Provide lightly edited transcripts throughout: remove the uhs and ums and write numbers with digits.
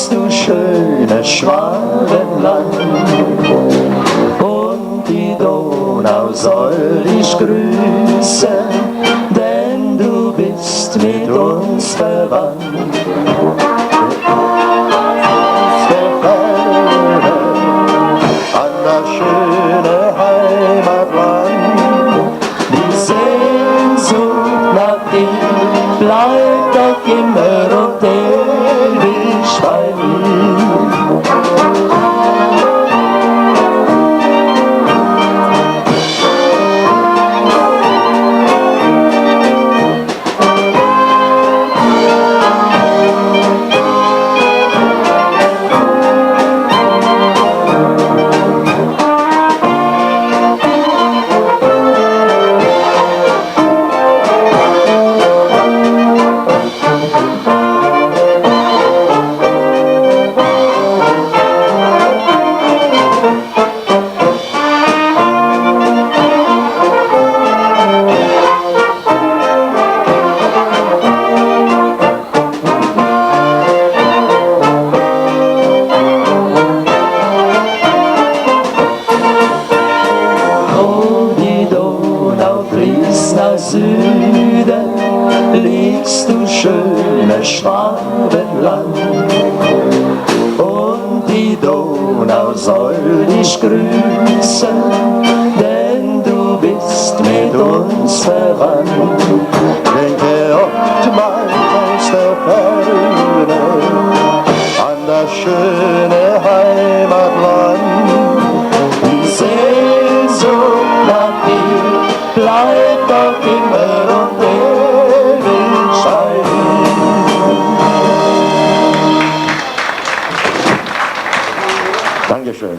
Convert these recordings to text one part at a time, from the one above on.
liegst du schönes Schwabenland und die Donau soll dich grüßen, denn du bist mit uns verwandt. An das schöne Heimatland, die Sehnsucht nach dir bleibt doch immer und ewig bei mir. Liegst du schönes Schwabenland und die Donau soll dich grüßen, denn du bist mit uns verwandt. Denke oftmals aus der Ferne an das schöne Heimatland, die Sehnsucht nach dir bleibt doch immer und Dankeschön.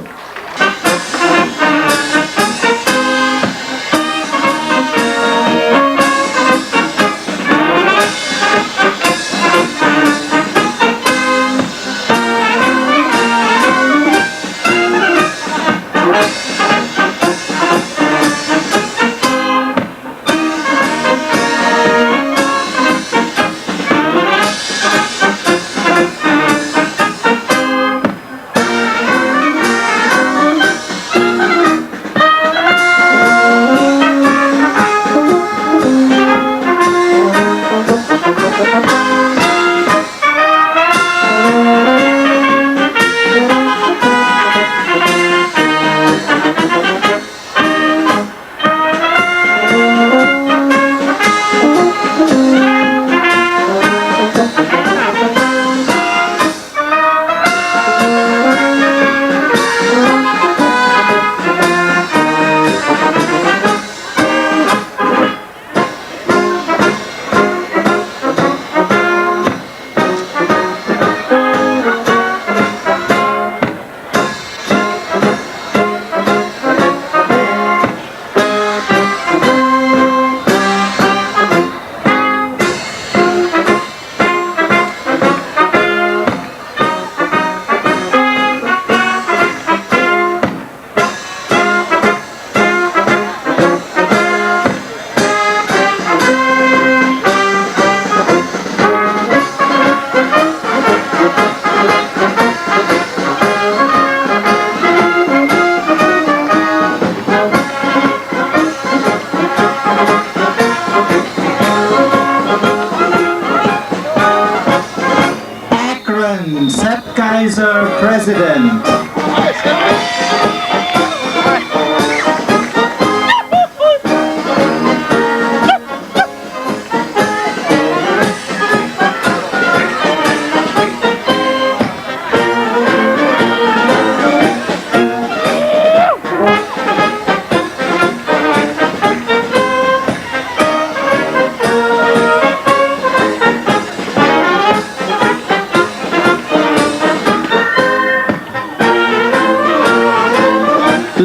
President.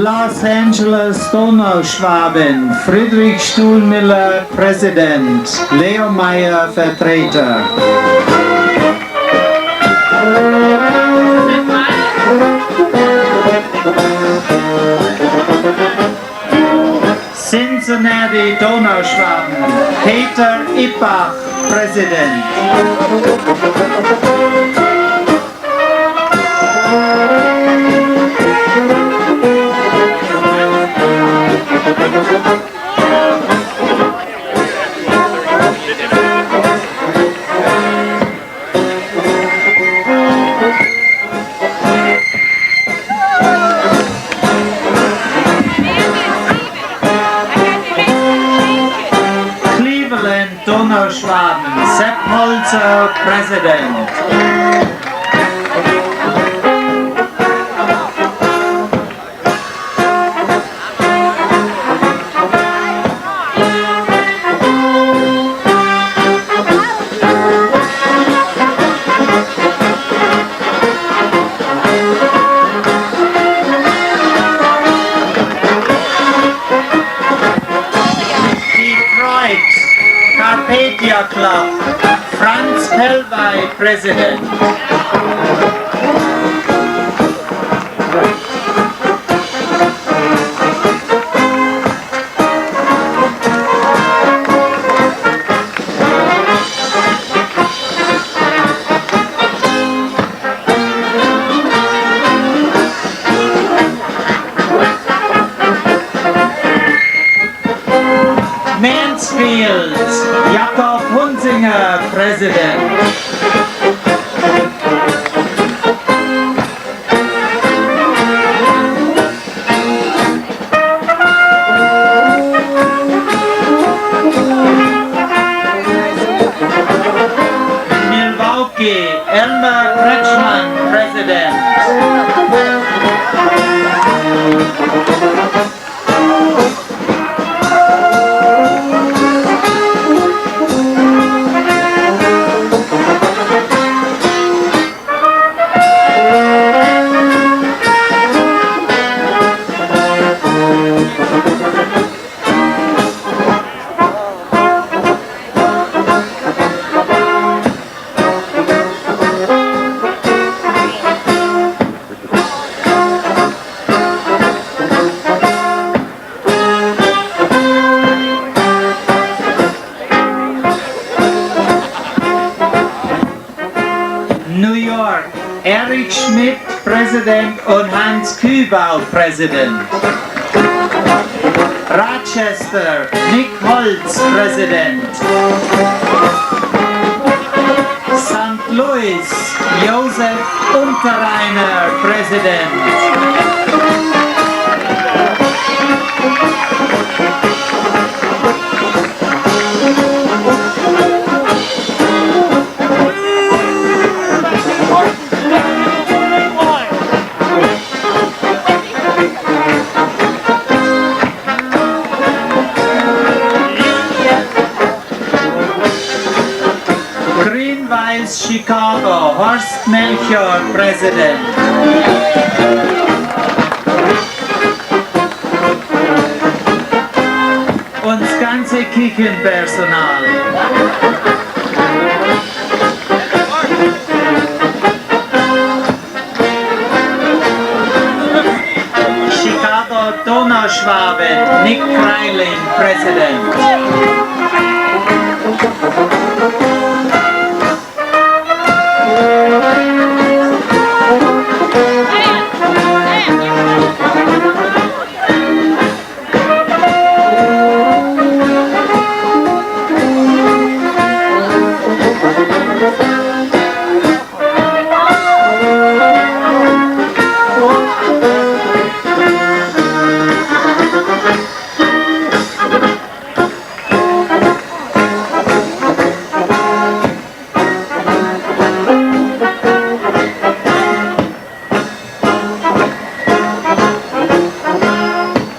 Los Angeles, Donauschwaben, Friedrich Stuhlmüller, Präsident, Leo Meyer, Vertreter. Cincinnati, Donauschwaben, Peter Ippach, Präsident. President. Carpathia Club, Franz Pellwey, President. Mansfield, Jakob Hunzinger, President. Milwaukee, Elmer Kretschmann, President. New York, Erich Schmidt, President und Hans Kübau, President. Rochester, Nick Holz, President. St. Louis, Josef Unterreiner, President. Chicago, Horst Melchior, President. Und das ganze Kirchenpersonal. Chicago, Donauschwaben, Nick Kreiling, President.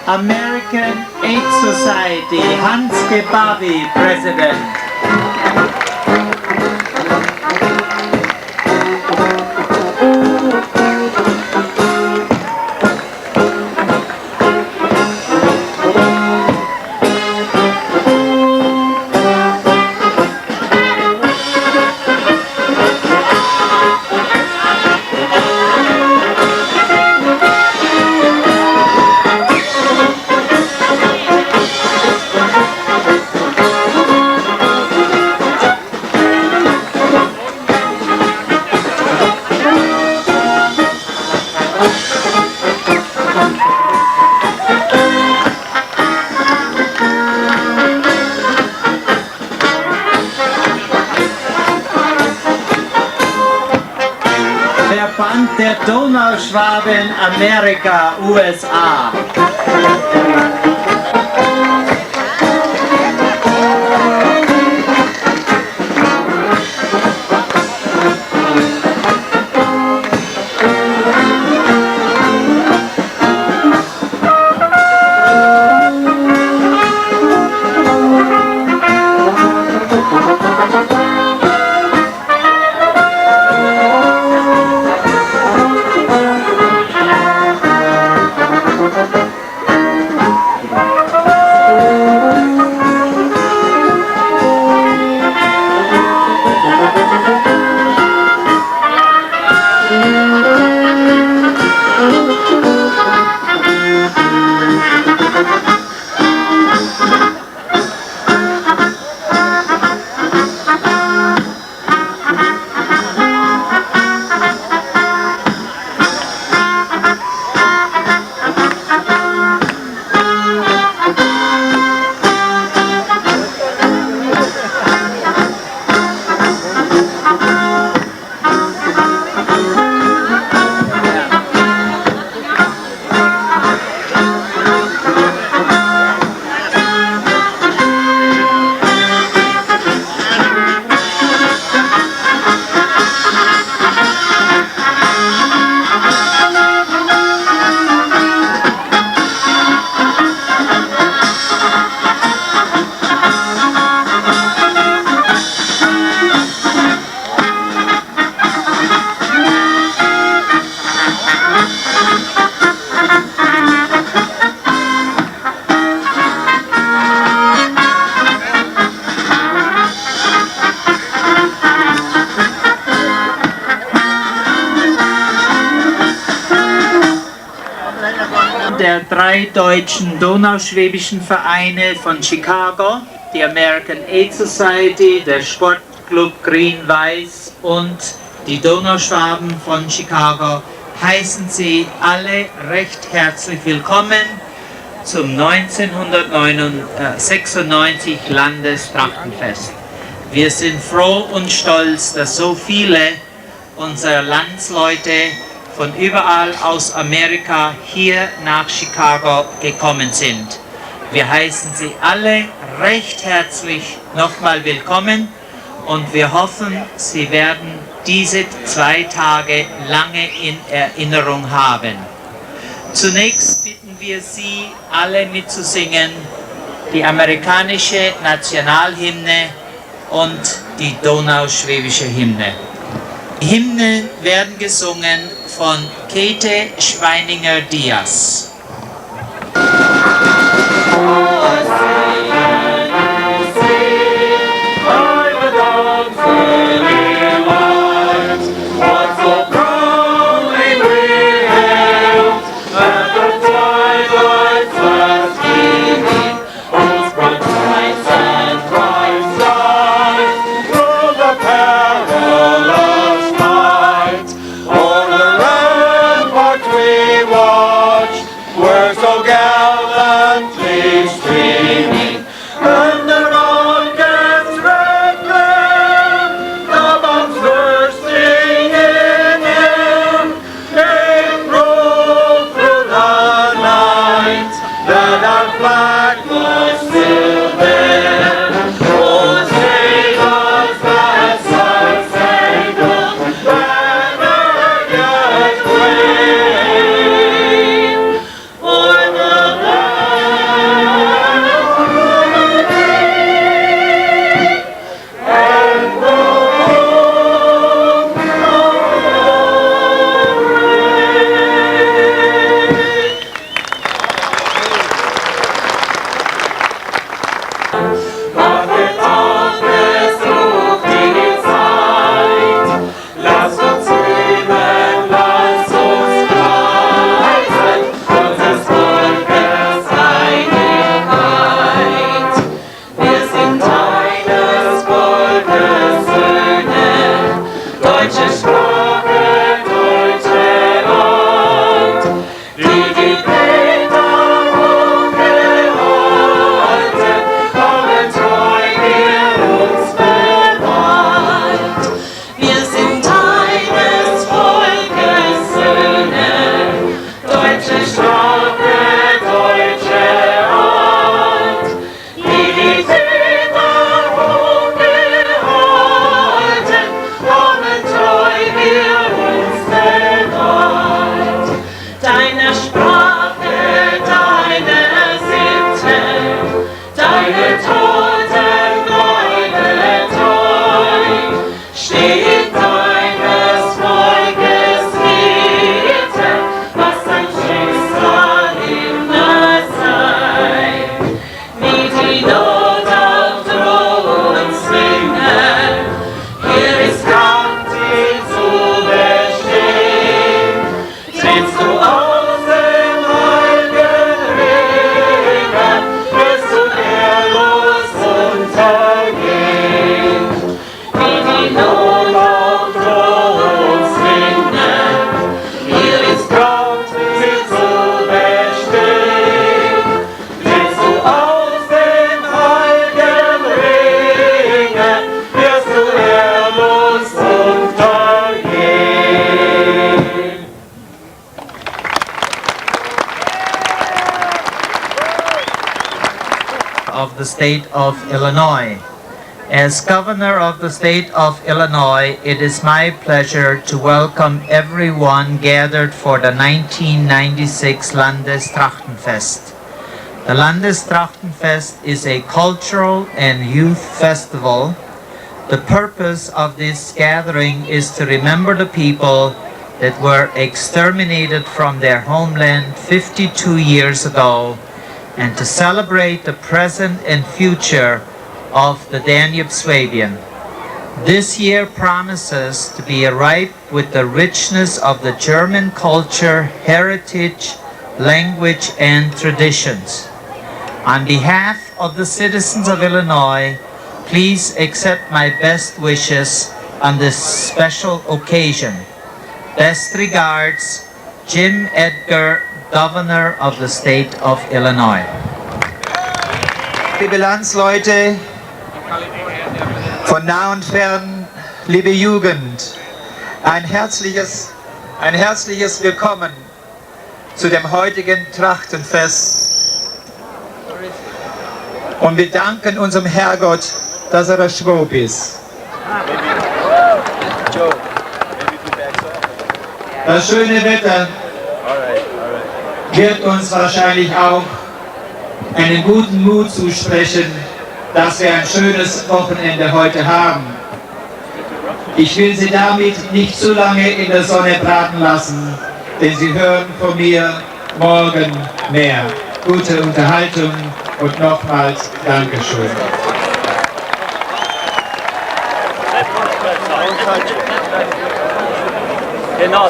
American Aid Society, Hans Gebavi, President. Verband der Donauschwaben Amerika USA. der 3 deutschen donauschwäbischen Vereine von Chicago, die American Aid Society, der Sportclub Grün-Weiß und die Donauschwaben von Chicago heißen Sie alle recht herzlich willkommen zum 1996 Landestrachtenfest. Wir sind froh und stolz, dass so viele unserer Landsleute von überall aus Amerika hier nach Chicago gekommen sind. Wir heißen Sie alle recht herzlich nochmal willkommen und wir hoffen, Sie werden diese 2 Tage lange in Erinnerung haben. Zunächst bitten wir Sie alle mitzusingen, die amerikanische Nationalhymne und die donauschwäbische Hymne. Die Hymnen werden gesungen von Käthe Schweininger-Diaz. Of the state of Illinois. As Governor of the state of Illinois, it is my pleasure to welcome everyone gathered for the 1996 Landestrachtenfest. The Landestrachtenfest is a cultural and youth festival. The purpose of this gathering is to remember the people that were exterminated from their homeland 52 years ago and to celebrate the present and future of the Danube Swabian. This year promises to be ripe with the richness of the German culture, heritage, language, and traditions. On behalf of the citizens of Illinois, please accept my best wishes on this special occasion. Best regards, Jim Edgar, Governor of the State of Illinois. Liebe Landsleute, von nah und fern, liebe Jugend, ein herzliches Willkommen zu dem heutigen Trachtenfest. Und wir danken unserem Herrgott, dass er Schwab ist. Das schöne Wetter wird uns wahrscheinlich auch einen guten Mut zusprechen, dass wir ein schönes Wochenende heute haben. Ich will Sie damit nicht zu lange in der Sonne braten lassen, denn Sie hören von mir morgen mehr. Gute Unterhaltung und nochmals Dankeschön.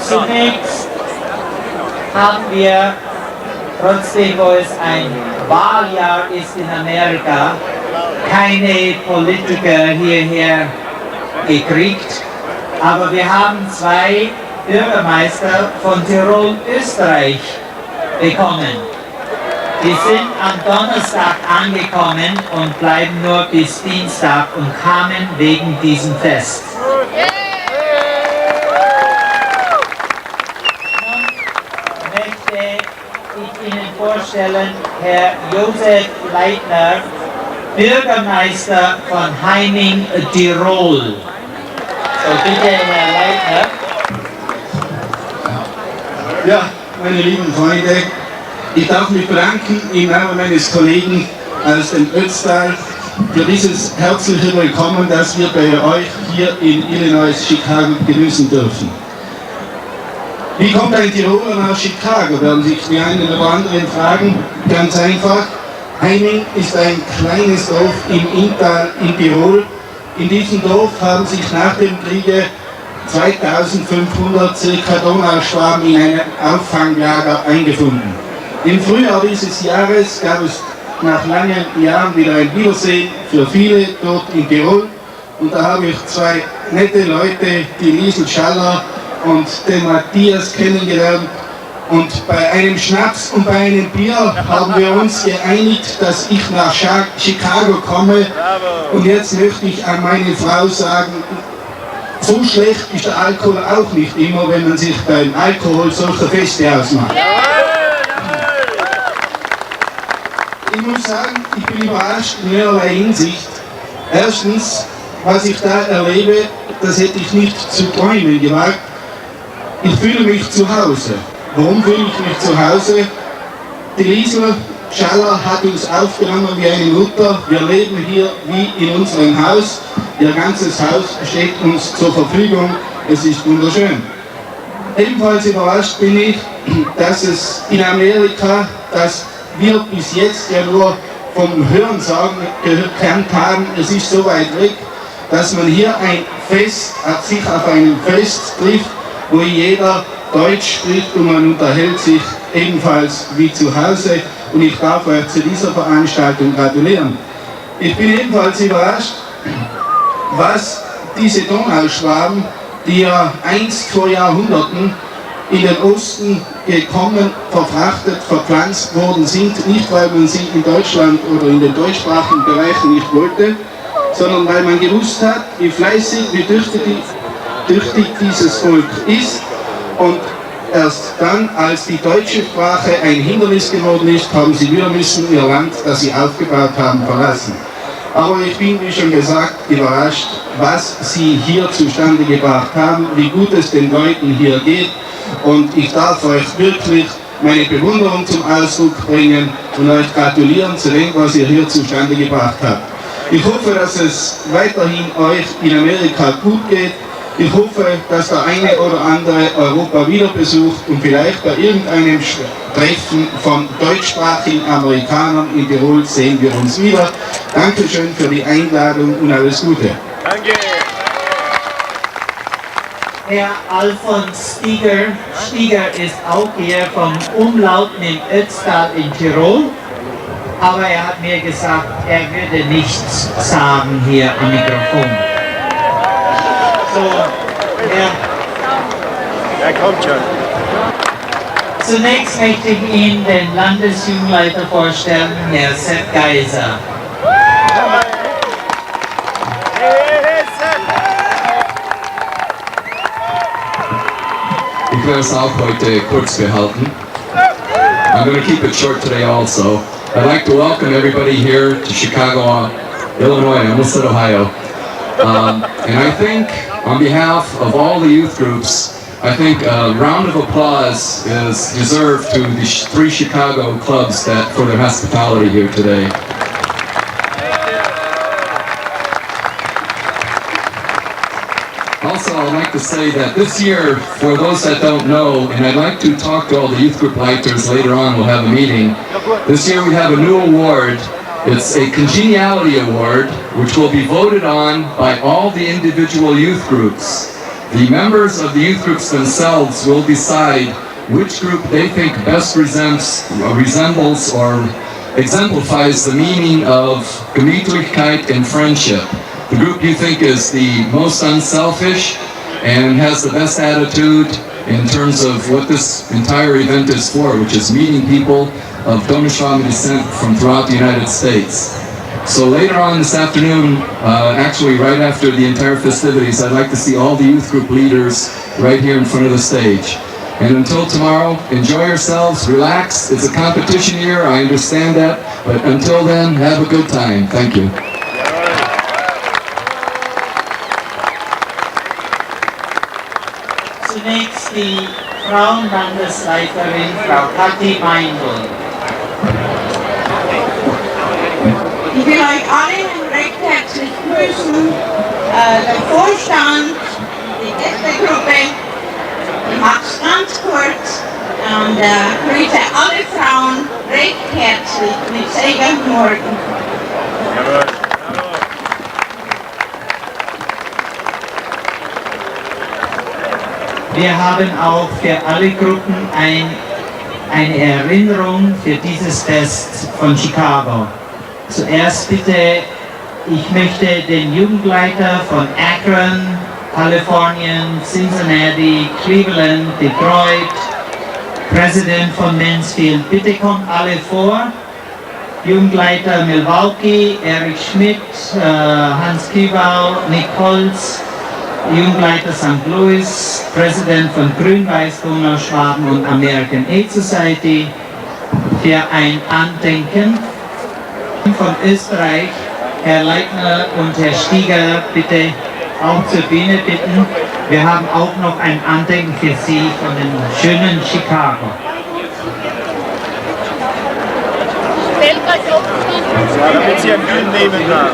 Zunächst haben wir, trotzdem wo es ein Wahljahr ist in Amerika, keine Politiker hierher gekriegt, aber wir haben zwei Bürgermeister von Tirol, Österreich bekommen. Die sind am Donnerstag angekommen und bleiben nur bis Dienstag und kamen wegen diesem Fest. Nun möchte ich Ihnen vorstellen, Herr Josef Leitner, Bürgermeister von Heiming, Tirol. So, bitte, Herr Leitner. Ja, meine lieben Freunde, ich darf mich bedanken im Namen meines Kollegen aus dem Ötztal für dieses herzliche Willkommen, das wir bei euch hier in Illinois, Chicago genießen dürfen. Wie kommt ein Tiroler nach Chicago, werden sich die einen oder anderen fragen. Ganz einfach, Heiming ist ein kleines Dorf im Inntal in Tirol. In diesem Dorf haben sich nach dem Kriege 2500 circa Donauschwaben in einem Auffanglager eingefunden. Im Frühjahr dieses Jahres gab es nach langen Jahren wieder ein Wiedersehen für viele dort in Tirol. Und da habe ich zwei nette Leute, die Liesel Schaller und den Matthias, kennengelernt. Und bei einem Schnaps und bei einem Bier haben wir uns geeinigt, dass ich nach Chicago komme. Und jetzt möchte ich an meine Frau sagen, so schlecht ist der Alkohol auch nicht immer, wenn man sich beim Alkohol solche Feste ausmacht. Ich muss sagen, ich bin überrascht in mehrerlei Hinsicht. Erstens, was ich da erlebe, das hätte ich nicht zu träumen gewagt. Ich fühle mich zu Hause. Warum fühle ich mich zu Hause? Die Liesel Schaller hat uns aufgenommen wie eine Mutter. Wir leben hier wie in unserem Haus. Ihr ganzes Haus steht uns zur Verfügung. Es ist wunderschön. Ebenfalls überrascht bin ich, dass es in Amerika, das wir bis jetzt ja nur vom Hörensagen gekannt haben, es ist so weit weg, dass man hier ein Fest, sich auf einem Fest trifft, wo jeder Deutsch spricht und man unterhält sich ebenfalls wie zu Hause. Und ich darf euch zu dieser Veranstaltung gratulieren. Ich bin ebenfalls überrascht, was diese Donauschwaben, die ja einst vor Jahrhunderten in den Osten gekommen, verfrachtet, verpflanzt worden sind, nicht weil man sie in Deutschland oder in den deutschsprachigen Bereichen nicht wollte, sondern weil man gewusst hat, wie fleißig, wie tüchtig dieses Volk ist. Und erst dann, als die deutsche Sprache ein Hindernis geworden ist, haben sie wieder müssen ihr Land, das sie aufgebaut haben, verlassen. Aber ich bin, wie schon gesagt, überrascht, was sie hier zustande gebracht haben, wie gut es den Leuten hier geht. Und ich darf euch wirklich meine Bewunderung zum Ausdruck bringen und euch gratulieren zu dem, was ihr hier zustande gebracht habt. Ich hoffe, dass es weiterhin euch in Amerika gut geht. Ich hoffe, dass der eine oder andere Europa wieder besucht und vielleicht bei irgendeinem Treffen von deutschsprachigen Amerikanern in Tirol sehen wir uns wieder. Dankeschön für die Einladung und alles Gute. Danke. Herr Alfons Stieger ist auch hier vom Umlauten in Ötztal in Tirol, aber er hat mir gesagt, er würde nichts sagen hier am Mikrofon. So, Er kommt schon. Zunächst möchte ich Ihnen den Landesjugendleiter vorstellen, Herr Sepp Geiser. Ich werde es auch heute kurz behalten. I'm going to keep it short today also. I'd like to welcome everybody here to Chicago, Illinois. I almost said Ohio. And I think on behalf of all the youth groups, I think a round of applause is deserved to the 3 Chicago clubs for their hospitality here today. Also, I'd like to say that this year, for those that don't know, and I'd like to talk to all the youth group leiters later on, we'll have a meeting. This year we have a new award. It's a congeniality award, which will be voted on by all the individual youth groups. The members of the youth groups themselves will decide which group they think best resembles or exemplifies the meaning of Gemütlichkeit and friendship. The group you think is the most unselfish and has the best attitude in terms of what this entire event is for, which is meeting people of Donauschwaben descent from throughout the United States. So later on this afternoon, actually right after the entire festivities, I'd like to see all the youth group leaders right here in front of the stage. And until tomorrow, enjoy yourselves, relax. It's a competition year, I understand that, but until then, have a good time. Thank you. Zunächst die Frauenlandesleiterin Frau Kathi Meindl. Ich will euch alle recht herzlich grüßen, der Vorstand, die Gästegruppe. Ich mache es ganz kurz und grüße alle Frauen recht herzlich mit Segen morgen. Wir haben auch für alle Gruppen eine Erinnerung für dieses Fest von Chicago. Zuerst bitte, ich möchte den Jugendleiter von Akron, Kalifornien, Cincinnati, Cleveland, Detroit, Präsident von Mansfield, bitte kommt alle vor. Jugendleiter Milwaukee, Erich Schmidt, Hans Kiebau, Nick Holz, Jugendleiter St. Louis, Präsident von Grün-Weiß Donauschwaben und American Aid Society, für ein Andenken von Österreich, Herr Leitner und Herr Stieger, bitte auch zur Bühne bitten. Wir haben auch noch ein Andenken für Sie von dem schönen Chicago. Damit Sie ein Bild nehmen da.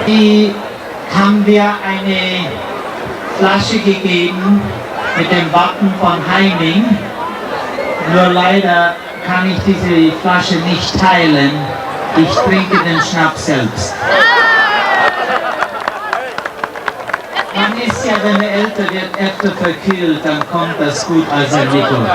Hier haben wir eine Flasche gegeben mit dem Wappen von Heiming. Nur leider kann ich diese Flasche nicht teilen. Ich trinke den Schnaps selbst. Man ist ja, wenn man älter wird, öfter verkühlt, dann kommt das gut als Entwicklung.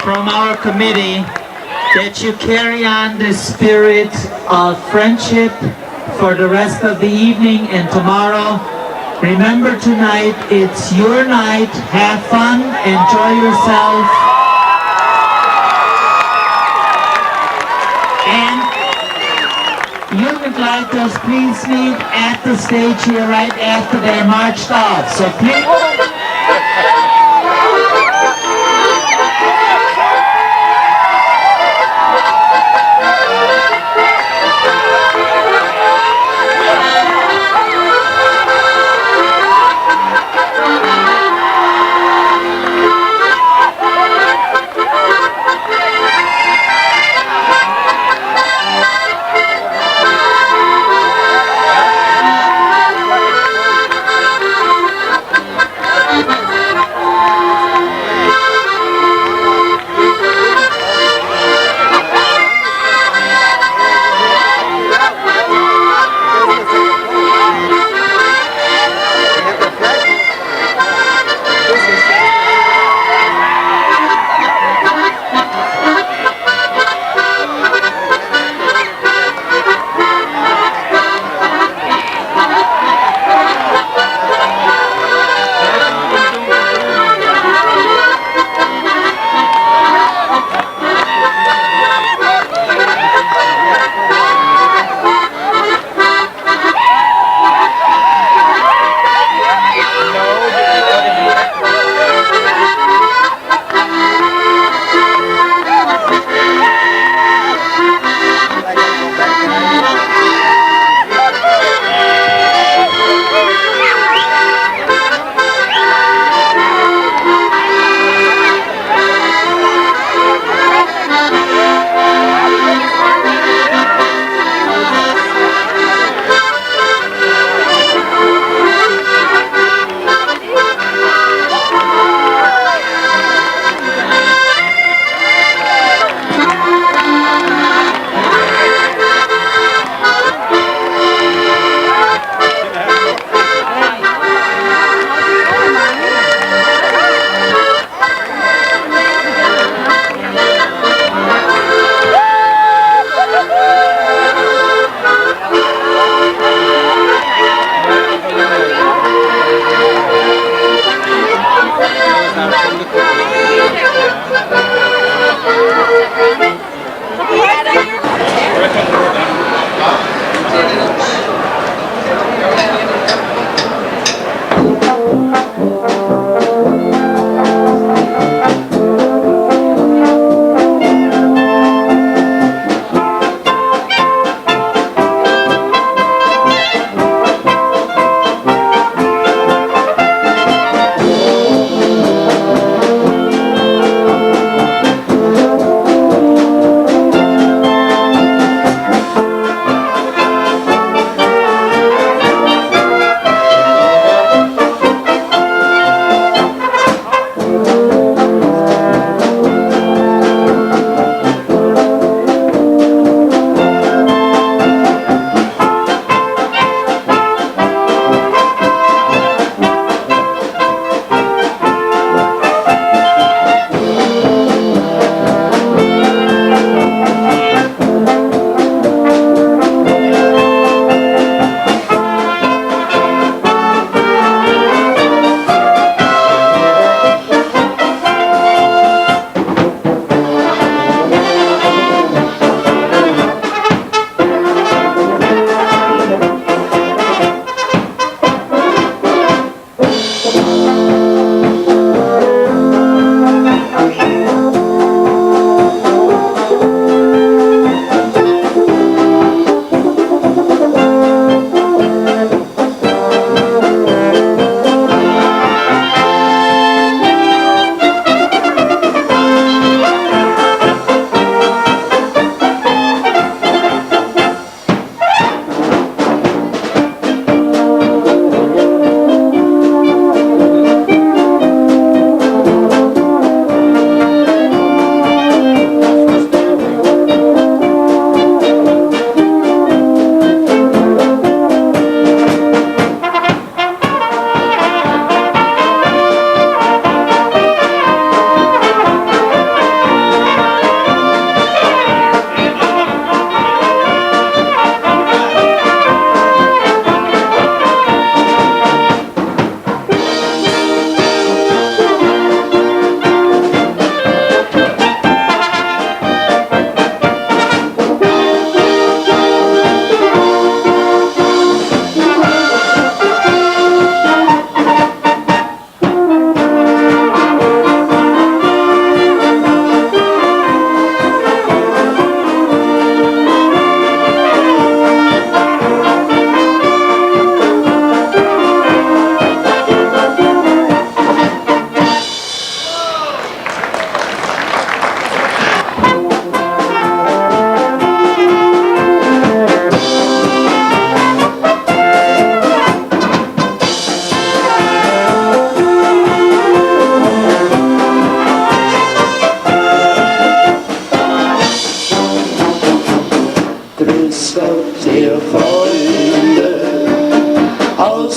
From our committee that you carry on the spirit of friendship for the rest of the evening and tomorrow. Remember, tonight it's your night. Have fun, enjoy yourself, and Youth Lighters, please meet at the stage here right after they're marched off. So please.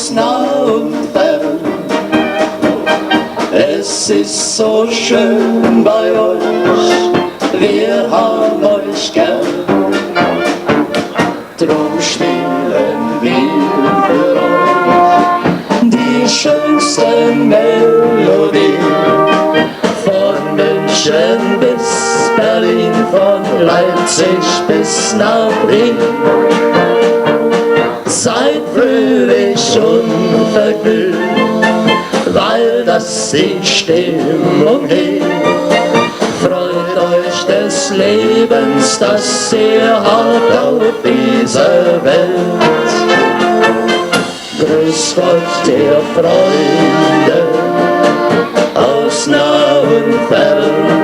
aus nah und fern. Es ist so schön bei euch, wir haben euch gern. Drum spielen wir für euch die schönste Melodie. Von München bis Berlin, von Leipzig bis nach Wien. Seid fröhlich und vergnügt, weil das die Stimmung hebt. Freut euch des Lebens, das ihr habt auf dieser Welt. Grüß Gott, ihr Freunde aus nah und fern.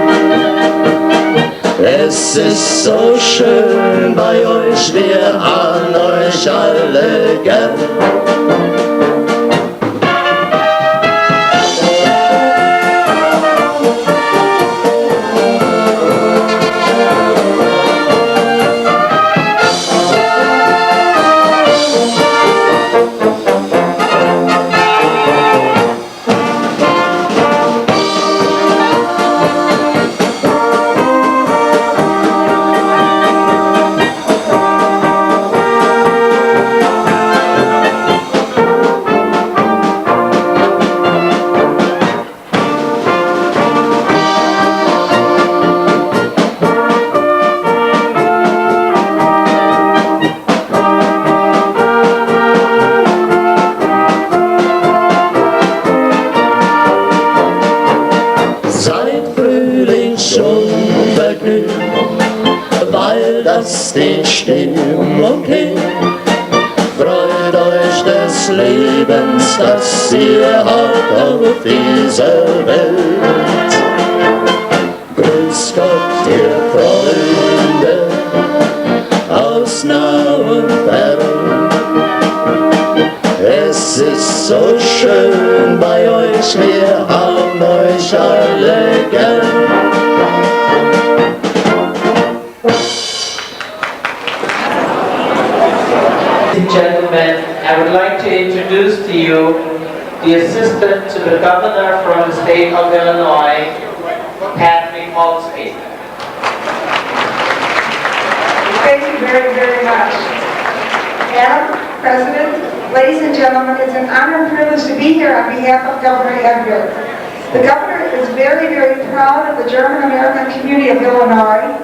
Es ist so schön bei euch, wir haben euch alle gern. Die Stimmung hebt. Freut euch des Lebens, das ihr habt auf dieser Welt. Grüß Gott, ihr Freunde aus nah und fern. Es ist so schön bei euch, wir haben euch alle gern. Ladies and gentlemen, I would like to introduce to you the assistant to the governor from the state of Illinois, Patrick Maltsby. Thank you very, very much. Madam President, ladies and gentlemen, it's an honor and privilege to be here on behalf of Governor Edgar. The governor is very, very proud of the German-American community of Illinois.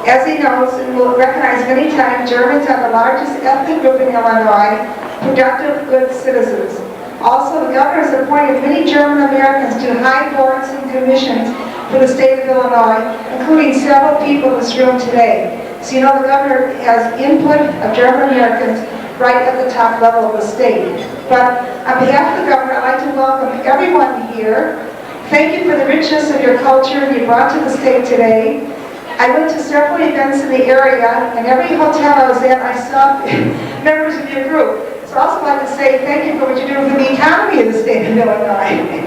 As he knows and will recognize many times, Germans are the largest ethnic group in Illinois, productive, good citizens. Also, the governor has appointed many German Americans to high boards and commissions for the state of Illinois, including several people in this room today. So you know the governor has input of German Americans right at the top level of the state. But on behalf of the governor, I'd like to welcome everyone here. Thank you for the richness of your culture you brought to the state today. I went to several events in the area, and every hotel I was at, I saw members of your group. So I also like to say thank you for what you're doing for the economy of the state of Illinois.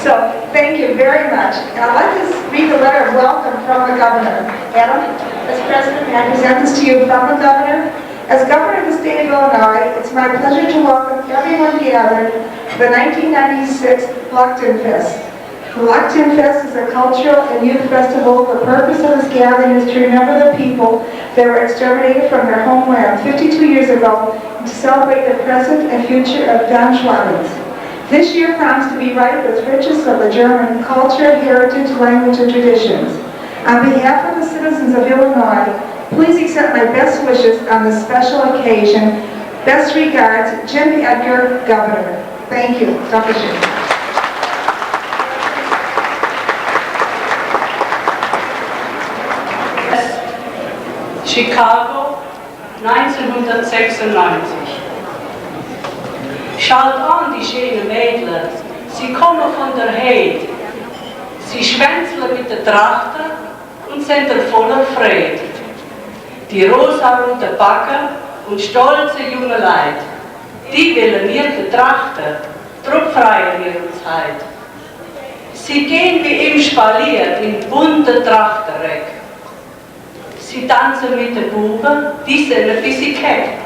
So thank you very much. And I'd like to read the letter of welcome from the governor. Adam, as president, may I present this to you from the governor? As governor of the state of Illinois, it's my pleasure to welcome everyone gathered to the 1996 Trachtenfest. Trachtenfest is a cultural and youth festival. The purpose of this gathering is to remember the people that were exterminated from their homeland 52 years ago and to celebrate the present and future of Donauschwaben. This year promised to be ripe with riches of the German culture, heritage, language, and traditions. On behalf of the citizens of Illinois, please accept my best wishes on this special occasion. Best regards, Jim Edgar, Governor. Thank you. Dr. Jim. Chicago, 1996. Schaut an, die schönen Mädchen, sie kommen von der Heid. Sie schwänzeln mit der Trachten und sind voller Freude. Die rosaroten Backen und stolze junge Leute, die wollen wir betrachten, darum freuen wir uns heute. Sie gehen wie im Spalier in bunten Trachtenreck. Sie tanzen mit den Buben, die sind ein bisschen keck.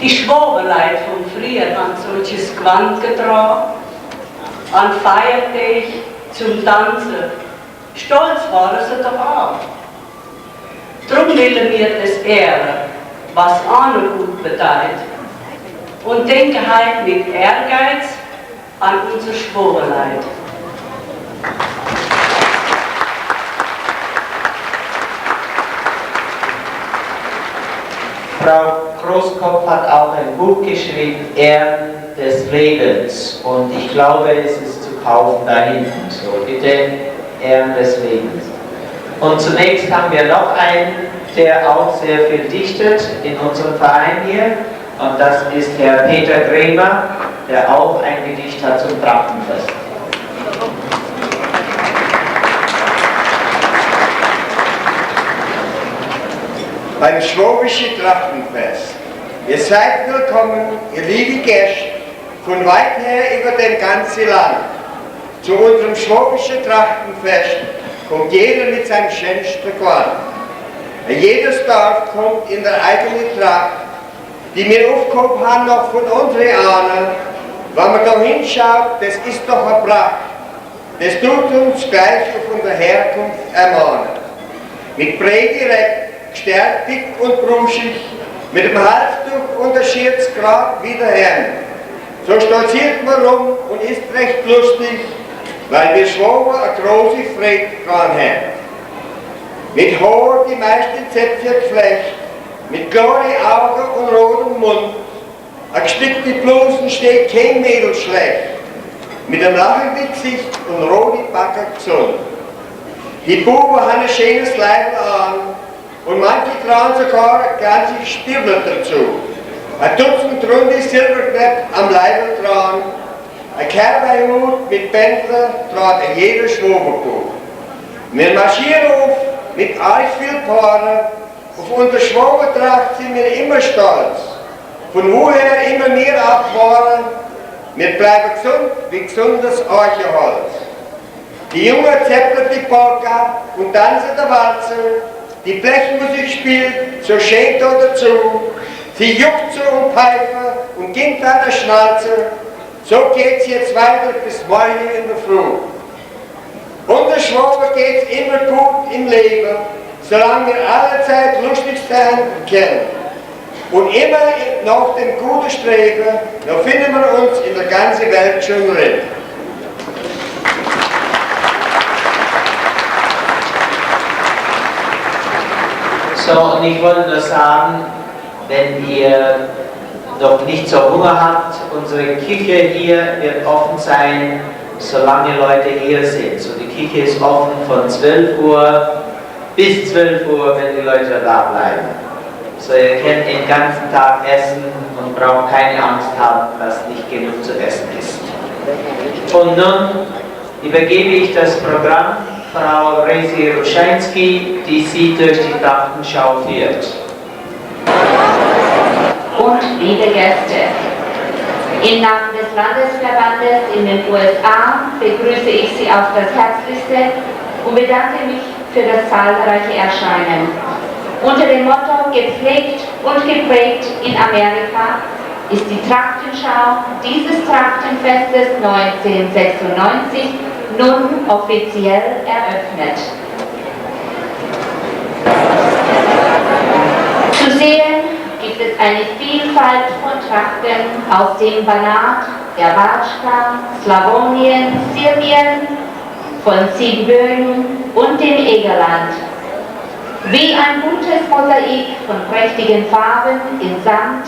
Die Schwabenleute von früher haben solches Gewand getragen, an Feiertag zum Tanzen. Stolz waren sie doch auch. Darum wollen wir das ehren, was auch gut bedeutet. Und denken halt mit Ehrgeiz an unsere Schwabenleute. Frau Großkopf hat auch ein Buch geschrieben, Ehren des Lebens. Und ich glaube, es ist zu kaufen da hinten. So, bitte, Ehren des Lebens. Und zunächst haben wir noch einen, der auch sehr viel dichtet in unserem Verein hier. Und das ist Herr Peter Kremer, der auch ein Gedicht hat zum Trachtenfest. Beim Schwäbischen Trachtenfest. Ihr seid willkommen, ihr liebe Gäste, von weit her über den ganzen Land. Zu unserem Schwäbischen Trachtenfest kommt jeder mit seinem schönsten Gewand. Jedes Dorf kommt in der eigenen Tracht, die wir aufgehoben haben noch von unseren Ahnen. Wenn man da hinschaut, das ist doch eine Pracht. Das tut uns gleich auf unsere Herkunft ermahnen. Mit Brei direkt, gestärkt, dick und bruschig, mit dem Halstuch und der Schürz grad wieder her. So stolziert man rum und ist recht lustig, weil wir Schwaben eine große Freude dran haben. Mit Haar die meisten Zäpfchen geflecht, mit klaren Augen und rotem Mund, eine gestickte Blusen steht kein Mädel schlecht, mit einem lachenden Gesicht und rote Backen gesund. Die Buben haben ein schönes Leib an und manche tragen sogar ein ganzes Stirnl dazu. Ein Dutzend runde Silberknöpfe am Leib dran, ein Kerbehut mit Bändler trat jeder Schwabenbuch. Wir marschieren auf mit arg viel Paaren, auf unsere Schwabentracht sind wir immer stolz. Von woher immer mehr abfahren, wir bleiben gesund wie gesundes Archenholz. Die Jungen zeppeln die Polka und tanzen der Walzer, die Blechmusik spielt, so schön da dazu, sie juckt so und pfeifen und gibt an der Schnauze, so geht's jetzt weiter bis morgen in der Früh. Unter Schwaben geht's immer gut im Leben, solange wir allezeit lustig sein können. Und immer nach dem guten Streben, da finden wir uns in der ganzen Welt schon drin. So, und ich wollte nur sagen, wenn ihr noch nicht so Hunger habt, unsere Küche hier wird offen sein, solange Leute hier sind. So, die Küche ist offen von 12 Uhr bis 12 Uhr, wenn die Leute da bleiben. So, ihr könnt den ganzen Tag essen und braucht keine Angst haben, dass nicht genug zu essen ist. Und nun übergebe ich das Programm Frau Resi Ruscheinski, die Sie durch die Trachtenschau führt. Und liebe Gäste, im Namen des Landesverbandes in den USA begrüße ich Sie auf das Herzlichste und bedanke mich für das zahlreiche Erscheinen. Unter dem Motto Gepflegt und geprägt in Amerika ist die Trachtenschau dieses Trachtenfestes 1996 nun offiziell eröffnet. Zu sehen gibt es eine Vielfalt von Trachten aus dem Banat, der Batschka, Slawonien, Serbien, von Siebenbögen und dem Egerland. Wie ein buntes Mosaik von prächtigen Farben in Samt,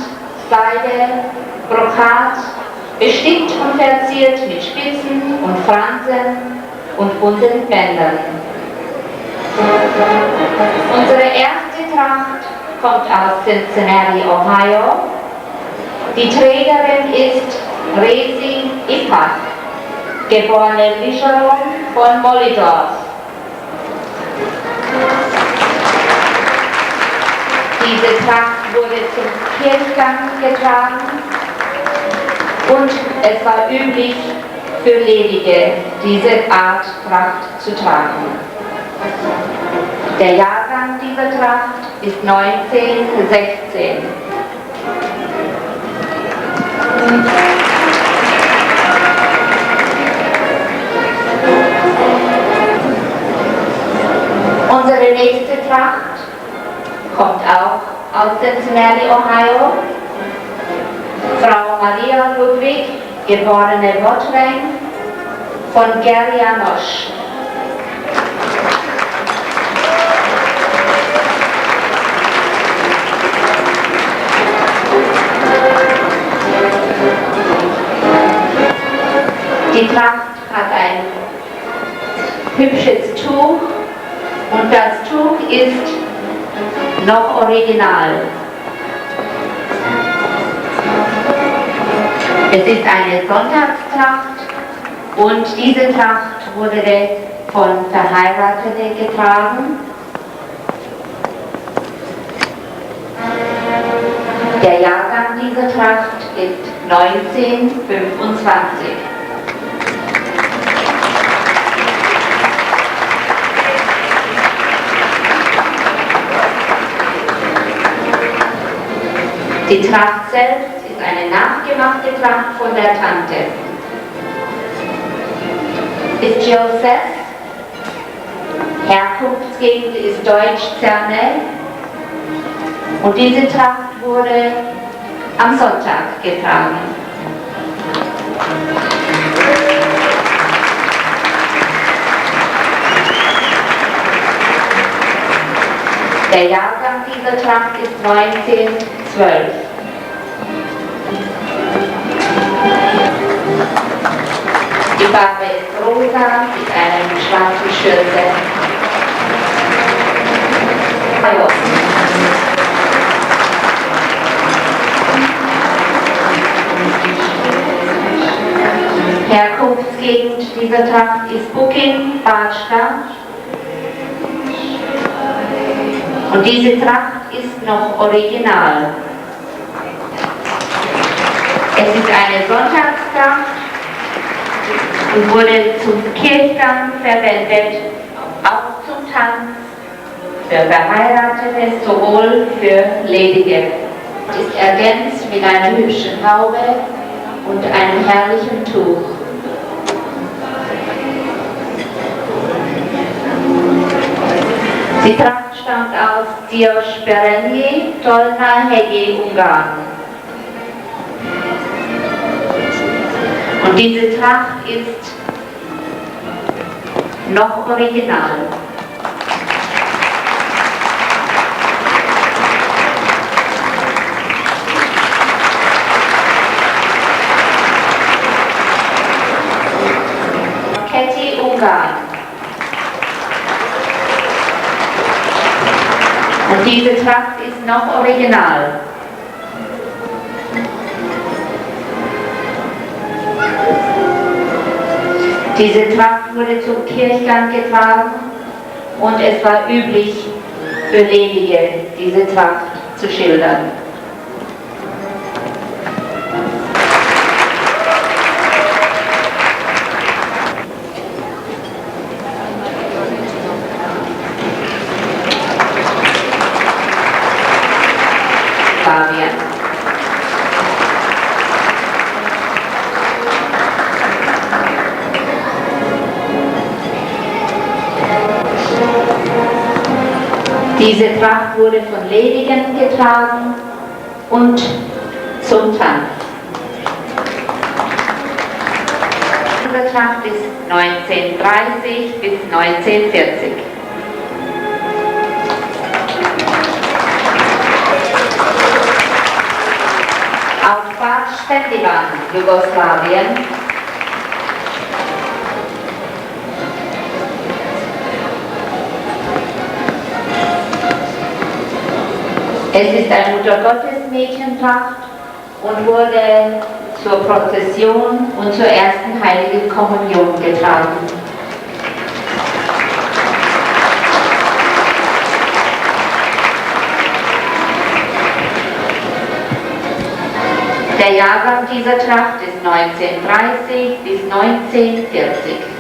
Seide, Brokat, bestickt und verziert mit Spitzen und Fransen und bunten Bändern. Unsere erste Tracht kommt aus Cincinnati, Ohio. Die Trägerin ist Resi Ippach, geborene Lischeron von Mollidorf. Diese Tracht wurde zum Kirchgang getragen und es war üblich für Ledige, diese Art Tracht zu tragen. Der Jahrgang dieser Tracht ist 1916. aus Cincinnati, Ohio, Frau Maria Ludwig, geborene Bottrein, von Gerjanosch. Die Tracht hat ein hübsches Tuch und das Tuch ist noch original. Es ist eine Sonntagstracht und diese Tracht wurde von Verheirateten getragen. Der Jahrgang dieser Tracht ist 1925. Die Tracht selbst ist eine nachgemachte Tracht von der Tante. Ist Joseph. Herkunftsgegend ist Deutsch-Zernel. Und diese Tracht wurde am Sonntag getragen. Der Jahrgang dieser Tracht ist 1912. Die Farbe ist rosa mit einem schwarzen Schürze. Herkunftsgegend dieser Tracht ist Bucking, Batschka. Und diese Tracht ist noch original. Es ist eine Sonntagstracht und wurde zum Kirchgang verwendet, auch zum Tanz, für Verheiratete, sowohl für Ledige. Es ist ergänzt mit einer hübschen Haube und einem herrlichen Tuch. Die Tracht stammt aus Diosperenie, Dolna Hegi, Ungarn. Und diese Tracht ist noch original. Keti, Ungarn. Und diese Tracht ist noch original. Diese Tracht wurde zum Kirchgang getragen und es war üblich für Ledige, diese Tracht zu schildern. Diese Tracht wurde von Ledigen getragen und zum Tanz. Diese Tracht ist 1930 bis 1940. Auf Bad Stendivan, Jugoslawien, es ist ein Muttergottesmädchentracht und wurde zur Prozession und zur ersten Heiligen Kommunion getragen. Der Jahrgang dieser Tracht ist 1930 bis 1940.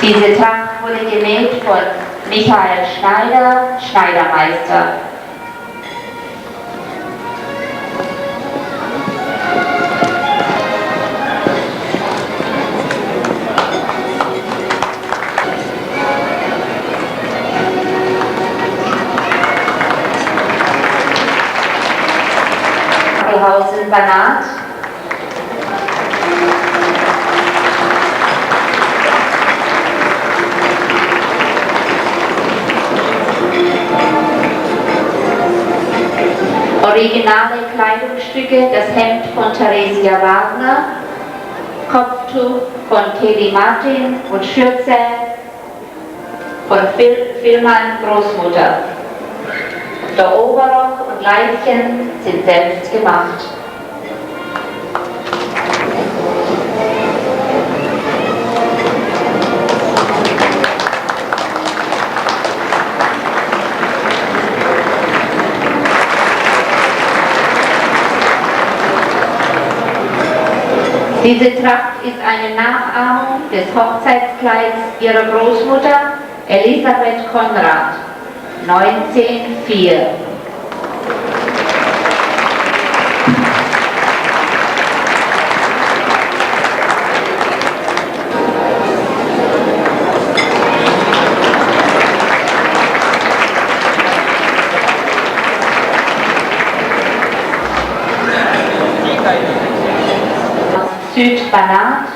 Diese Tracht wurde genäht von Michael Schneider, Schneidermeister. Banat. Originale Kleidungsstücke, das Hemd von Theresia Wagner, Kopftuch von Kelly Martin und Schürze von Villmann Großmutter. Der Oberrock und Leibchen sind selbst gemacht. Diese Tracht ist eine Nachahmung des Hochzeitskleids ihrer Großmutter Elisabeth Konrad, 1904. Südbanat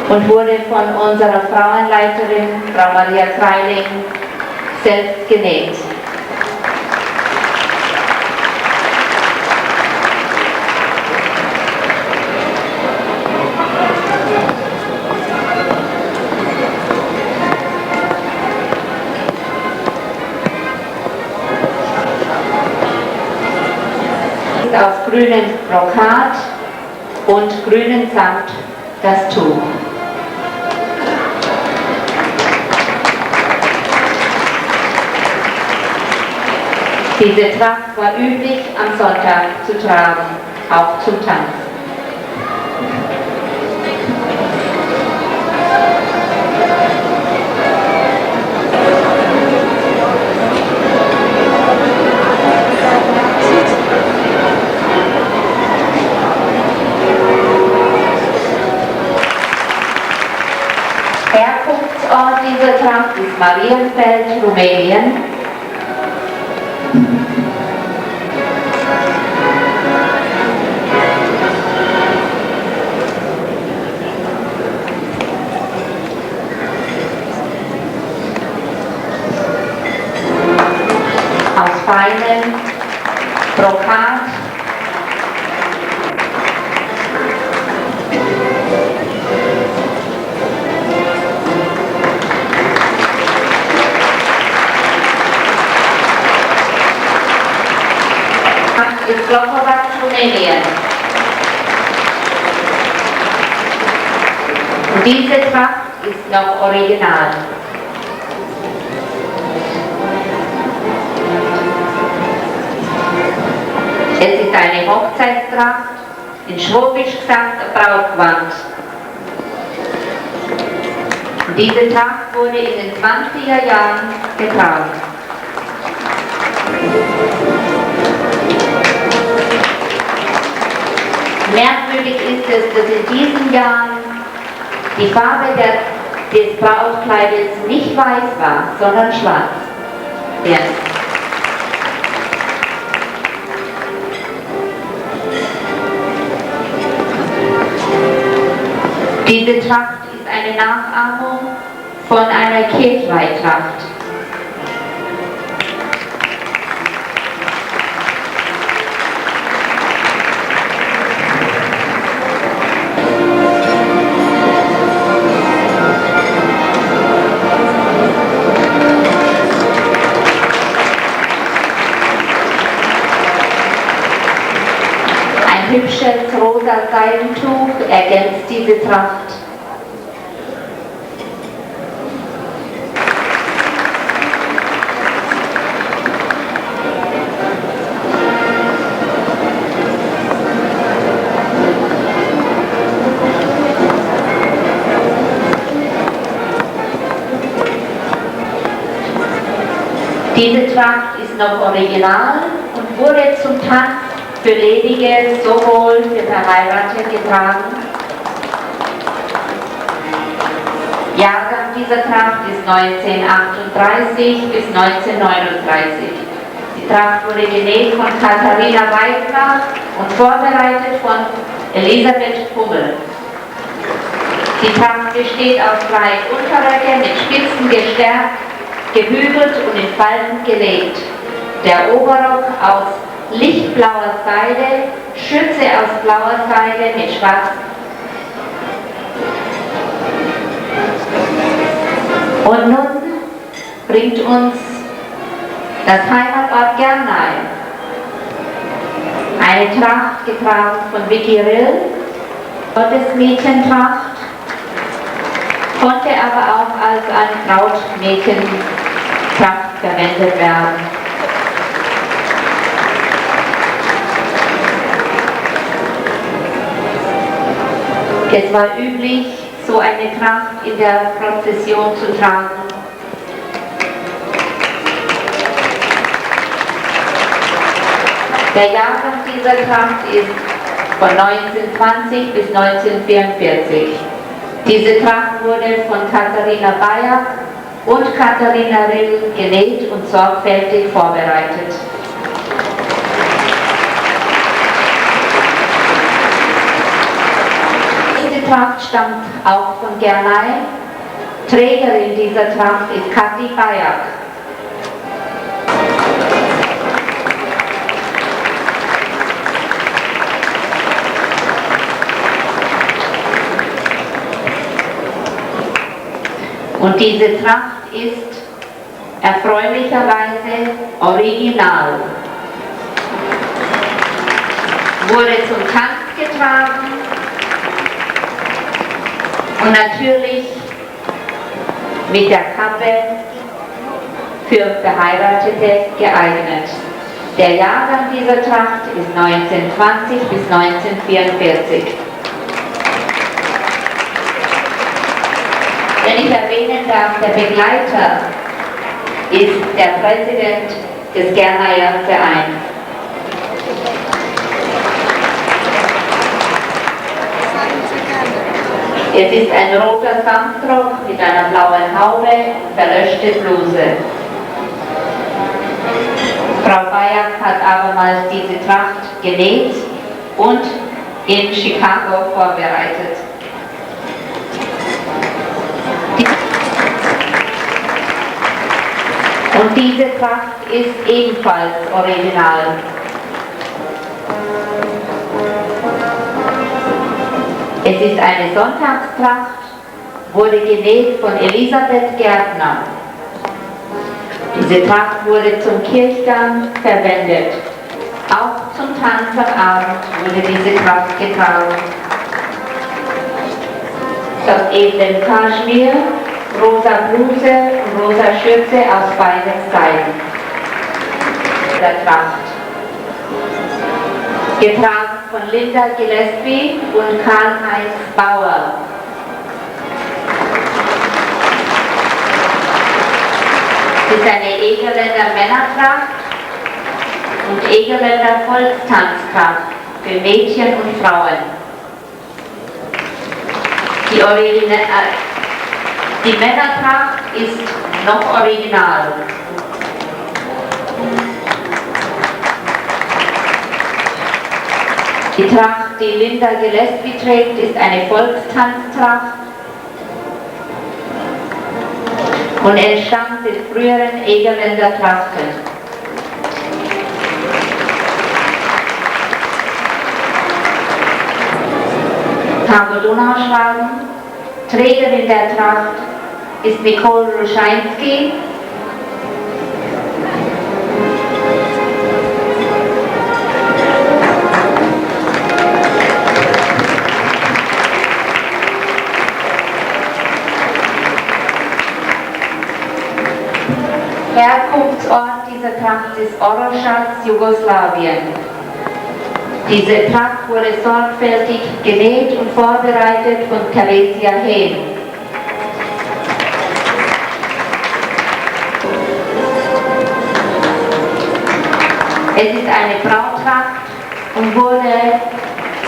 und wurde von unserer Frauenleiterin, Frau Maria Kreiling, selbst genäht. Aus grünem Brokat und grünem Samt das Tuch. Diese Tracht war üblich am Sonntag zu tragen, auch zum Tanz. Herkunftsort dieser Tracht ist Marienfeld, Rumänien. Aus feinem Brokat. Ist Glockenbach, Rumänien. Und diese Tracht ist noch original. Es ist eine Hochzeitstracht, in Schwäbisch gesagt ein Brautgewand. Und diese Tracht wurde in den 20er Jahren getragen. Merkwürdig ist es, dass in diesen Jahren die Farbe des Brautkleides nicht weiß war, sondern schwarz. Ja. Diese Tracht ist eine Nachahmung von einer Kirchweihtracht. Hübsches rosa Seidentuch ergänzt diese Tracht. Diese Tracht ist noch original und wurde zum Tanz für Ledige sowohl für Verheiratete getragen. Jahrgang dieser Tracht ist 1938 bis 1939. Die Tracht wurde genäht von Katharina Weidner und vorbereitet von Elisabeth Hummel. Die Tracht besteht aus 3 Unterröcke mit Spitzen gestärkt, gebügelt und in Falten gelegt. Der Oberrock aus lichtblauer Seide, Schürze aus blauer Seide mit schwarz. Und nun bringt uns das Heimatort Gernay eine Tracht getragen von Vicky Rill, Gottesmädchentracht, konnte aber auch als eine Brautmädchentracht verwendet werden. Es war üblich, so eine Tracht in der Prozession zu tragen. Der Jahrgang dieser Tracht ist von 1920 bis 1944. Diese Tracht wurde von Katharina Bayer und Katharina Rill genäht und sorgfältig vorbereitet. Diese Tracht stammt auch von Gernay. Trägerin dieser Tracht ist Kathi Bayer. Und diese Tracht ist erfreulicherweise original. Wurde zum Tanz getragen und natürlich mit der Kappe für Verheiratete geeignet. Der Jahrgang dieser Tracht ist 1920 bis 1944. Wenn ich erwähnen darf, der Begleiter ist der Präsident des Gernayer Vereins. Es ist ein roter Samtrock mit einer blauen Haube und verlöschte Bluse. Frau Bayer hat abermals diese Tracht genäht und in Chicago vorbereitet. Und diese Tracht ist ebenfalls original. Es ist eine Sonntagstracht, wurde genäht von Elisabeth Gärtner. Diese Tracht wurde zum Kirchgang verwendet. Auch zum Tanz am Abend wurde diese Tracht getragen. Aus edlem Kaschmir, rosa Bluse und rosa Schürze aus beiden Seiten der Tracht. Getragen von Linda Gillespie und Karl-Heinz Bauer. Es ist eine Egerländer Männertracht und Egerländer Volkstanztracht für Mädchen und Frauen. Die Männertracht ist noch original. Die Tracht, die Linda Gillespie trägt, ist eine Volkstanztracht und entstammt den früheren Egerländer Trachten. Tango Donauschwaben, Trägerin der Tracht ist Nicole Ruscheinski. Herkunftsort dieser Tracht ist Oroschatz, Jugoslawien. Diese Tracht wurde sorgfältig genäht und vorbereitet von Theresia Hehn. Es ist eine Brautracht und wurde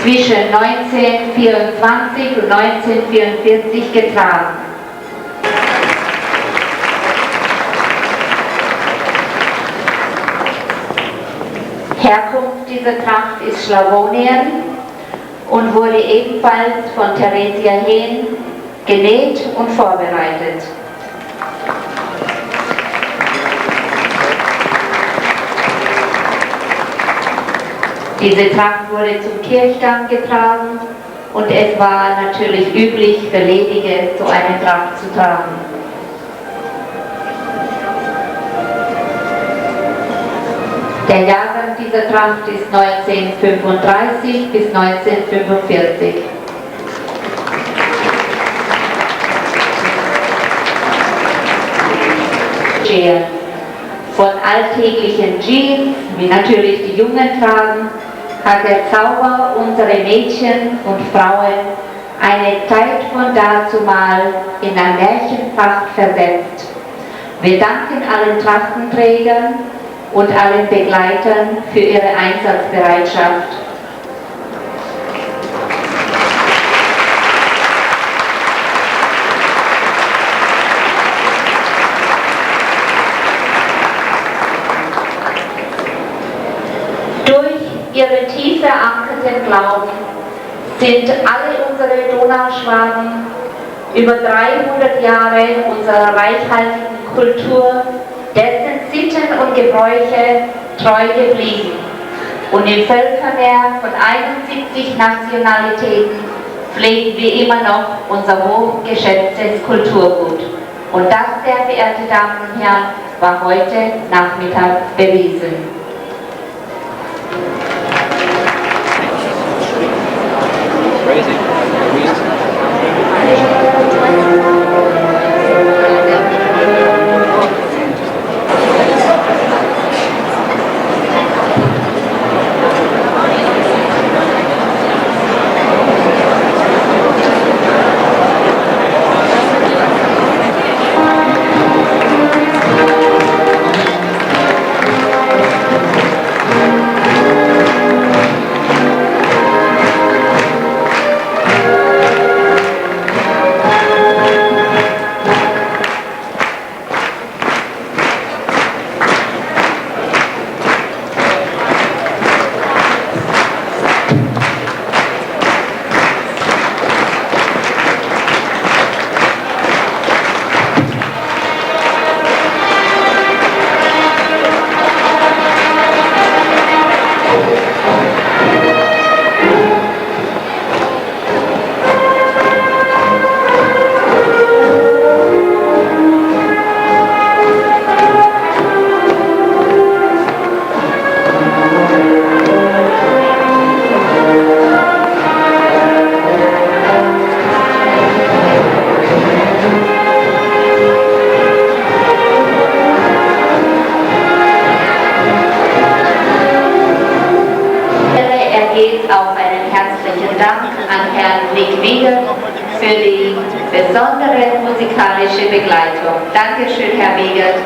zwischen 1924 und 1944 getragen. dieser Tracht ist Schlawonien und wurde ebenfalls von Theresia Hehn genäht und vorbereitet. Diese Tracht wurde zum Kirchgang getragen und es war natürlich üblich für Ledige, so eine Tracht zu tragen. Der Jahrgang dieser Tracht ist 1935 bis 1945. Von alltäglichen Jeans, wie natürlich die Jungen tragen, hat der Zauber unsere Mädchen und Frauen eine Zeit von dazumal in ein Märchenpracht versetzt. Wir danken allen Trachtenträgern und allen Begleitern für ihre Einsatzbereitschaft. Durch ihren tief verankerten Glauben sind alle unsere Donauschwaben über 300 Jahre unserer reichhaltigen Kultur, dessen Sitten und Gebräuche treu geblieben. Und im Völkermeer von 71 Nationalitäten pflegen wir immer noch unser hochgeschätztes Kulturgut. Und das, sehr verehrte Damen und Herren, war heute Nachmittag bewiesen. Auch einen herzlichen Dank an Herrn Nick Wiegert für die besondere musikalische Begleitung. Dankeschön, Herr Wiegert.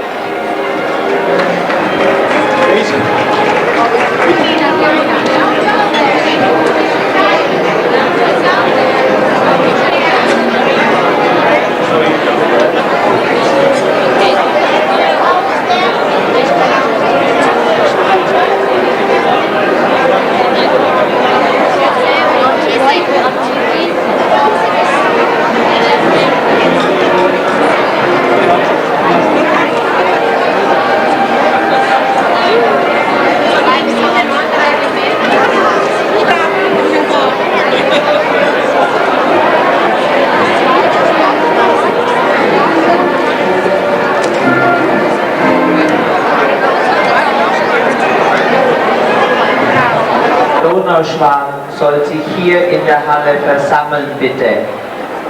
Donauschwaben soll sich hier in der Halle versammeln, bitte.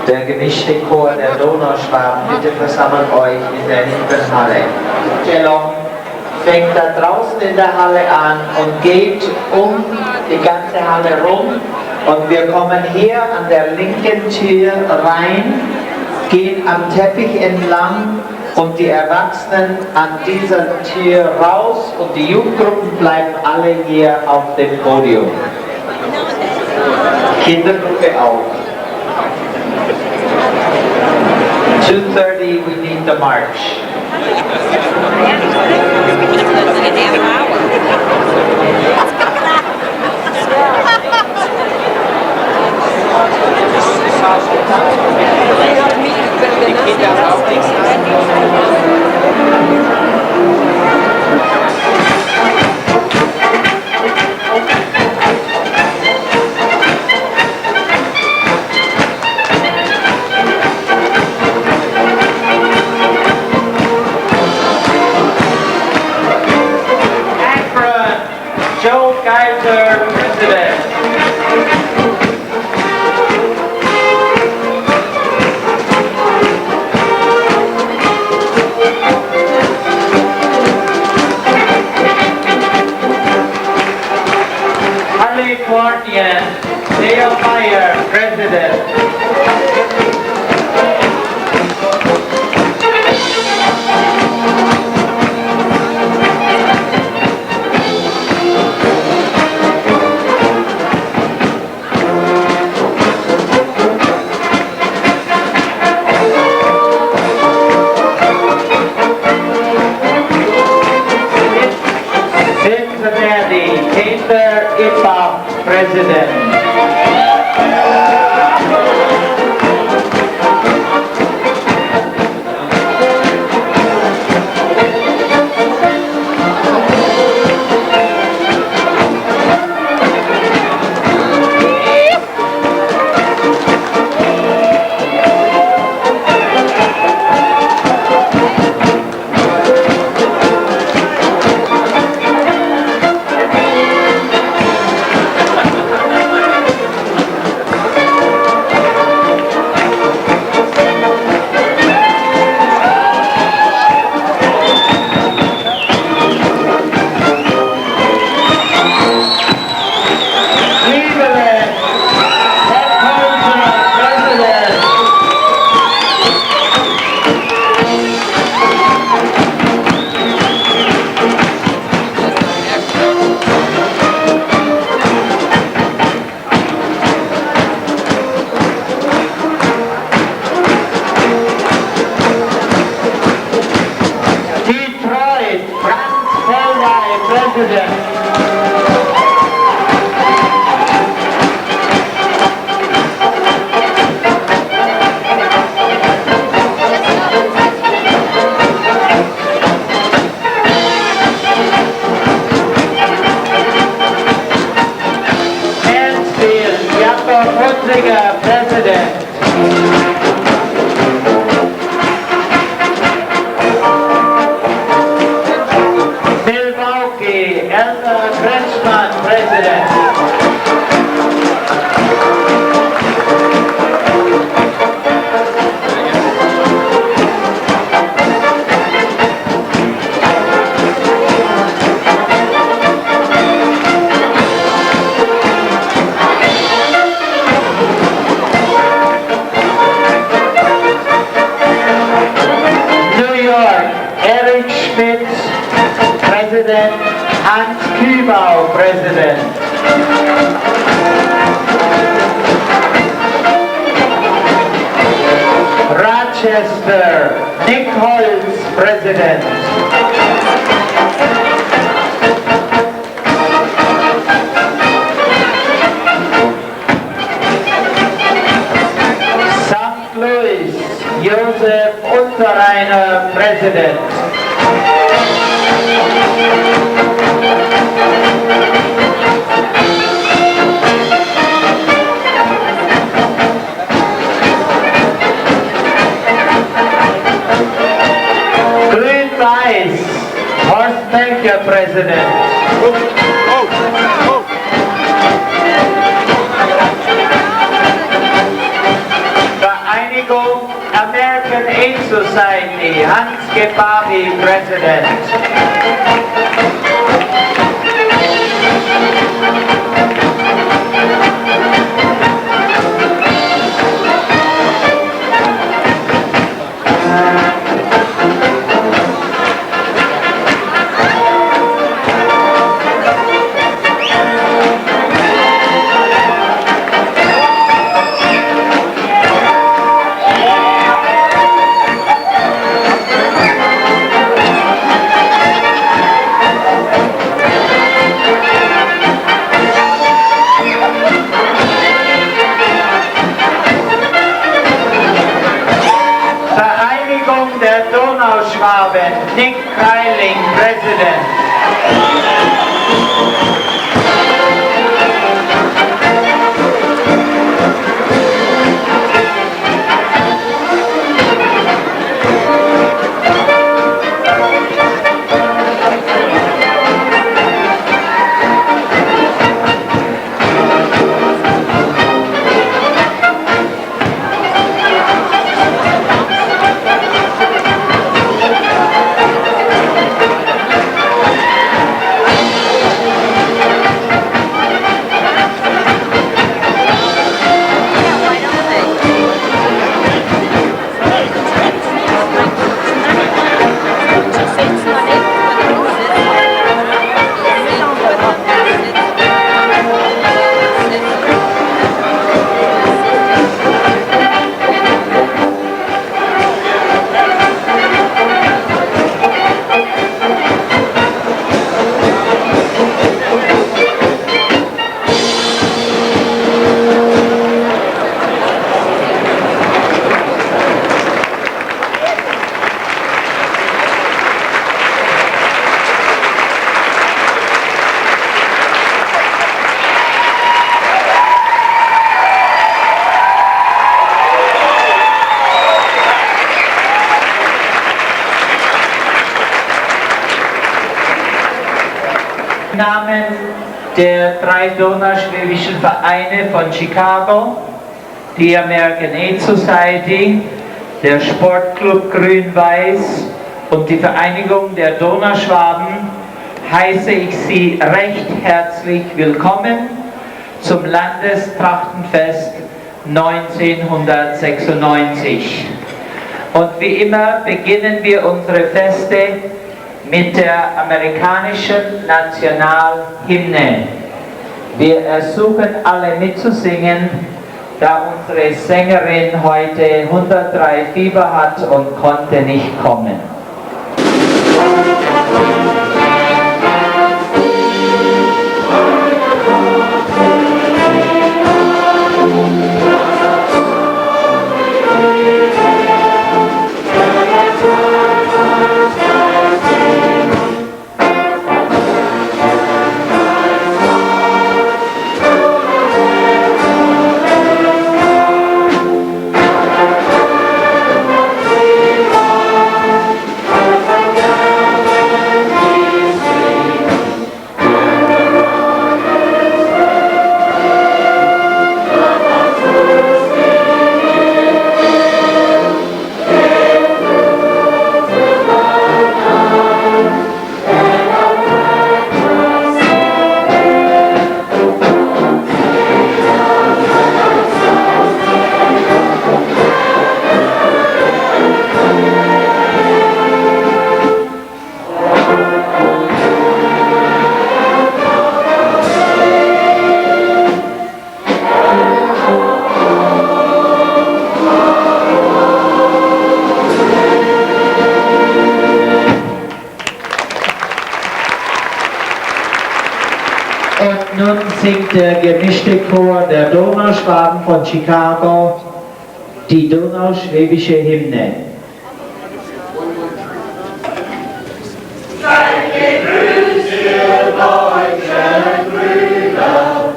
Der gemischte Chor der Donauschwaben, bitte versammelt euch in der hinteren Halle. Die Stellung fängt da draußen in der Halle an und geht um die ganze Halle rum. Und wir kommen hier an der linken Tür rein, gehen am Teppich entlang und die Erwachsenen an dieser Tür raus und die Jugendgruppen bleiben alle hier auf dem Podium. Kindergruppe auch. 2:30 we need the march. President. Der Donauschwaben, Nick Kreiling, President. Namen der 3 donauschwäbischen Vereine von Chicago, die American Aid Society, der Sportclub Grün-Weiß und die Vereinigung der Donauschwaben heiße ich Sie recht herzlich willkommen zum Landestrachtenfest 1996. Und wie immer beginnen wir unsere Feste mit der amerikanischen Nationalhymne. Wir ersuchen alle mitzusingen, da unsere Sängerin heute 103 Fieber hat und konnte nicht kommen. Nun singt der gemischte Chor der Donauschwaben von Chicago die donauschwäbische Hymne. Seid gegrüßt, ihr deutschen Brüder,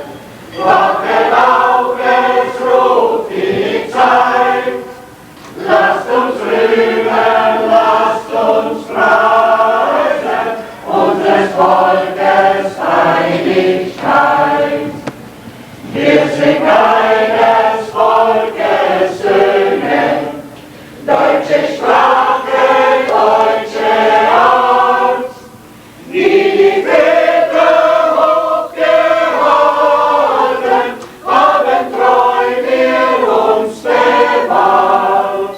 wachet auf, es ruft die Zeit. Lasst uns rühmen, lasst uns preisen, unseres Volkes Heiligkeit. Wir sind eines Volkes Söhne, deutsche Sprache, deutsche Art, wie die Väter hochgehalten, haben treu wir uns bewahrt.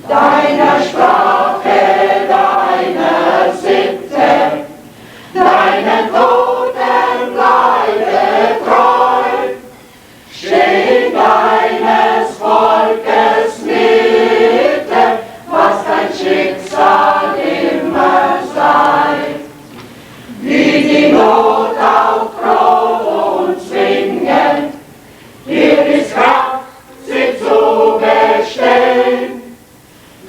Deiner Sprache, deiner Sitte, deinen Toten bleibe treu, steh in deines Volkes Mitte, was dein Schicksal immer sei. Wie die Not auch droht und zwingend, hier ist Kraft, sie zu bestehen.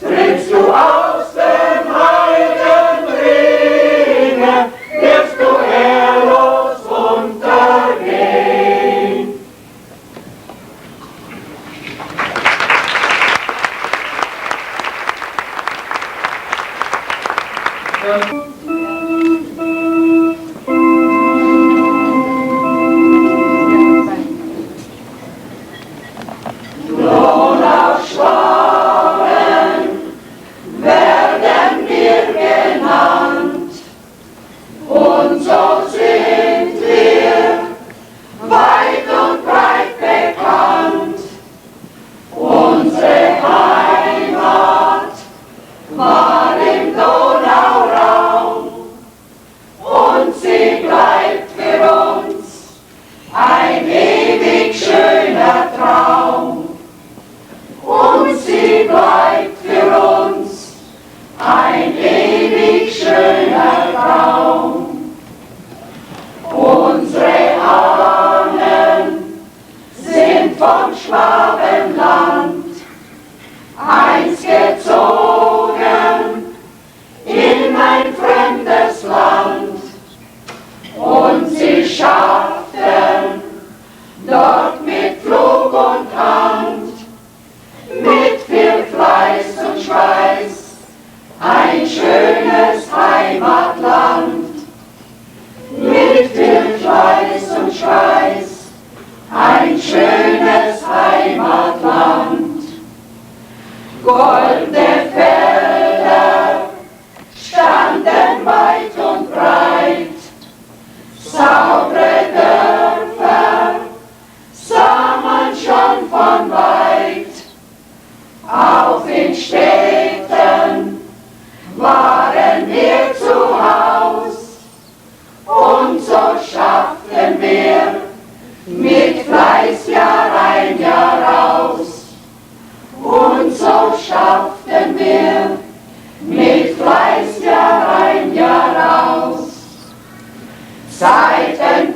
Trittst du aus dem heiligen Ringe, wirst du ehrlos untergehen. Donauschwaben werden wir genannt, und so sind wir weit und breit bekannt. Unsere Heimat war im Donauraum, und sie bleibt für uns ein ewig schöner Traum. Und sie bleibt für uns ein ewig schöner Traum. Unsere Ahnen sind vom Schwabenland einst gezogen in ein fremdes Land, und sie schafften dort mit Flug und Hand, mit viel Fleiß und Schweiß, ein schönes Heimatland.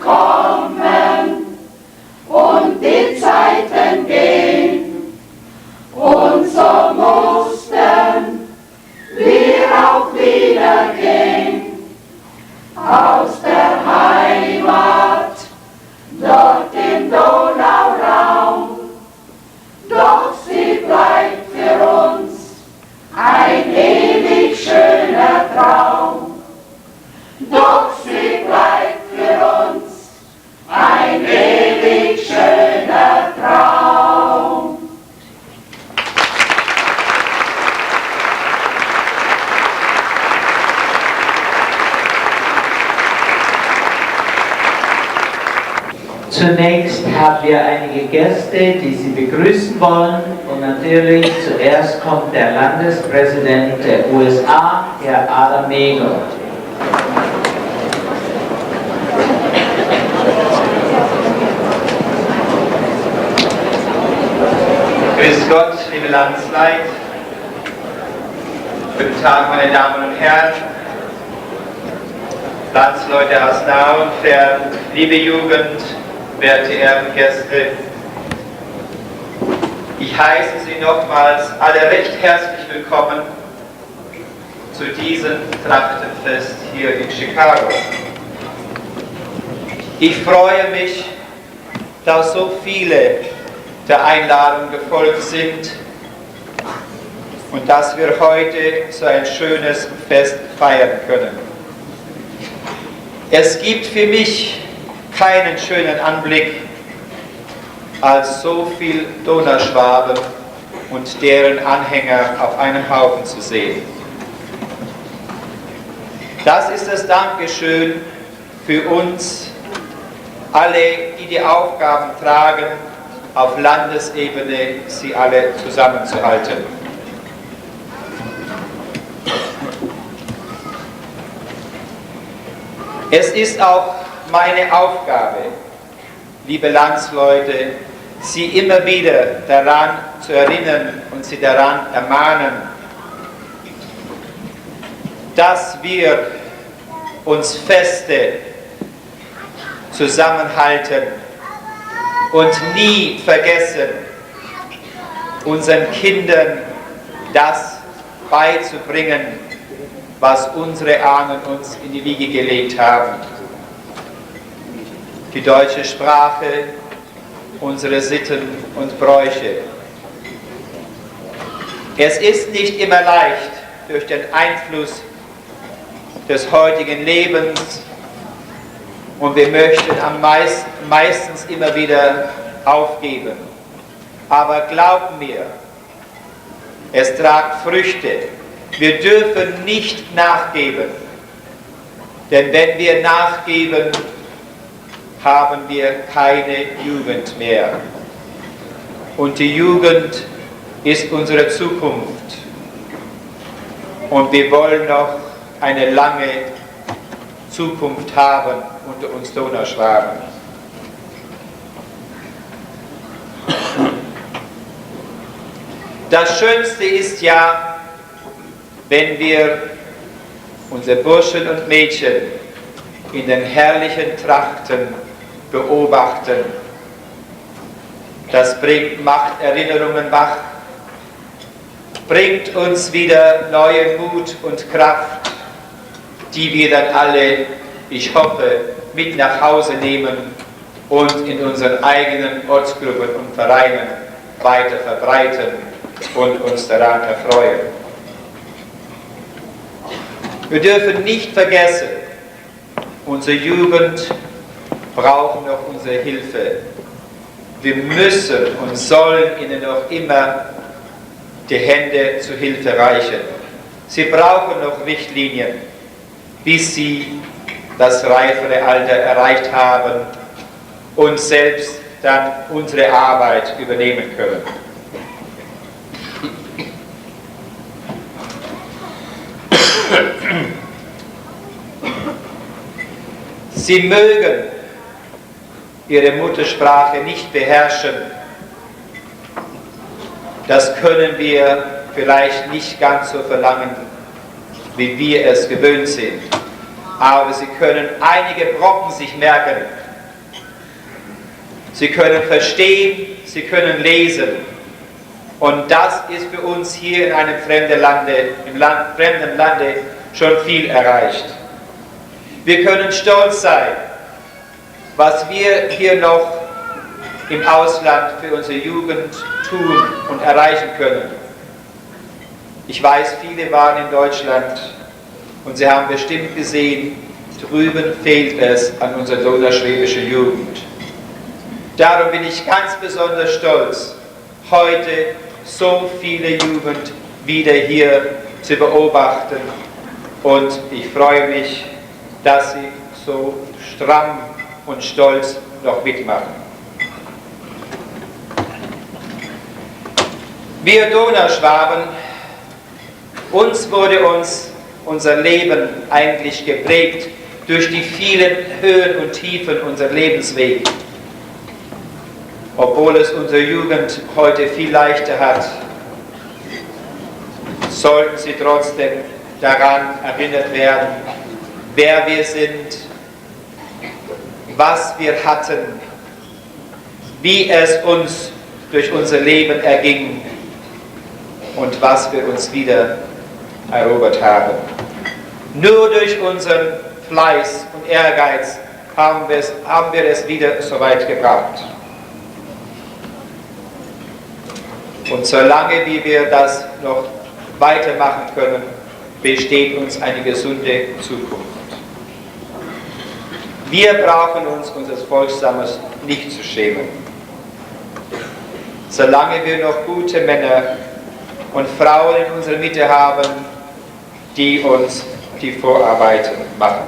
kommen und die Zeiten gehen, und so mussten wir auch wieder gehen, aus der Heimat, dort im Donauraum, doch sie bleibt für uns ein ewig schöner Traum. Doch sie bleibt für uns ein ewig schöner Traum. Zunächst haben wir einige Gäste, die Sie begrüßen wollen. Und natürlich zuerst kommt der Landespräsident der USA, Herr Adam Megel. Grüß Gott, liebe Landsleute. Guten Tag, meine Damen und Herren. Landsleute aus nah und fern, liebe Jugend, werte Ehrengäste. Ich heiße Sie nochmals alle recht herzlich willkommen zu diesem Trachtenfest hier in Chicago. Ich freue mich, dass so viele der Einladung gefolgt sind und dass wir heute so ein schönes Fest feiern können. Es gibt für mich keinen schönen Anblick, als so viel Donauschwaben und deren Anhänger auf einem Haufen zu sehen. Das ist das Dankeschön für uns alle, die die Aufgaben tragen, auf Landesebene sie alle zusammenzuhalten. Es ist auch meine Aufgabe, liebe Landsleute, Sie immer wieder daran zu erinnern und Sie daran ermahnen, dass wir uns feste zusammenhalten und nie vergessen, unseren Kindern das beizubringen, was unsere Ahnen uns in die Wiege gelegt haben. Die deutsche Sprache, unsere Sitten und Bräuche. Es ist nicht immer leicht, durch den Einfluss des heutigen Lebens, und wir möchten meistens immer wieder aufgeben. Aber glaubt mir, es tragt Früchte. Wir dürfen nicht nachgeben, denn wenn wir nachgeben, haben wir keine Jugend mehr. Und die Jugend ist unsere Zukunft. Und wir wollen noch eine lange Zukunft haben unter uns Donauschwaben. Das Schönste ist ja, wenn wir unsere Burschen und Mädchen in den herrlichen Trachten beobachten. Das macht Erinnerungen wach, bringt uns wieder neuen Mut und Kraft, die wir dann alle, ich hoffe, mit nach Hause nehmen und in unseren eigenen Ortsgruppen und Vereinen weiter verbreiten und uns daran erfreuen. Wir dürfen nicht vergessen, unsere Jugend braucht noch unsere Hilfe. Wir müssen und sollen ihnen noch immer die Hände zur Hilfe reichen. Sie brauchen noch Richtlinien, bis sie das reifere Alter erreicht haben und selbst dann unsere Arbeit übernehmen können. Sie mögen ihre Muttersprache nicht beherrschen. Das können wir vielleicht nicht ganz so verlangen, wie wir es gewöhnt sind. Aber sie können einige Brocken sich merken Sie können verstehen, sie können lesen. Und das ist für uns hier in einem fremden Lande schon viel erreicht. Wir können stolz sein, was wir hier noch im Ausland für unsere Jugend tun und erreichen können. Ich weiß, viele waren in Deutschland und sie haben bestimmt gesehen, drüben fehlt es an unserer donauschwäbischen Jugend. Darum bin ich ganz besonders stolz, heute so viele Jugend wieder hier zu beobachten, und ich freue mich, dass sie so stramm und stolz noch mitmachen. Wir Donauschwaben, uns wurde unser Leben eigentlich geprägt durch die vielen Höhen und Tiefen unserer Lebenswege. Obwohl es unsere Jugend heute viel leichter hat, sollten sie trotzdem daran erinnert werden, wer wir sind, was wir hatten, wie es uns durch unser Leben erging und was wir uns wieder erobert haben. Nur durch unseren Fleiß und Ehrgeiz haben wir es wieder so weit gebracht. Und solange wie wir das noch weitermachen können, besteht uns eine gesunde Zukunft. Wir brauchen uns unseres Volkssammes nicht zu schämen. Solange wir noch gute Männer und Frauen in unserer Mitte haben, die uns die Vorarbeiten machen.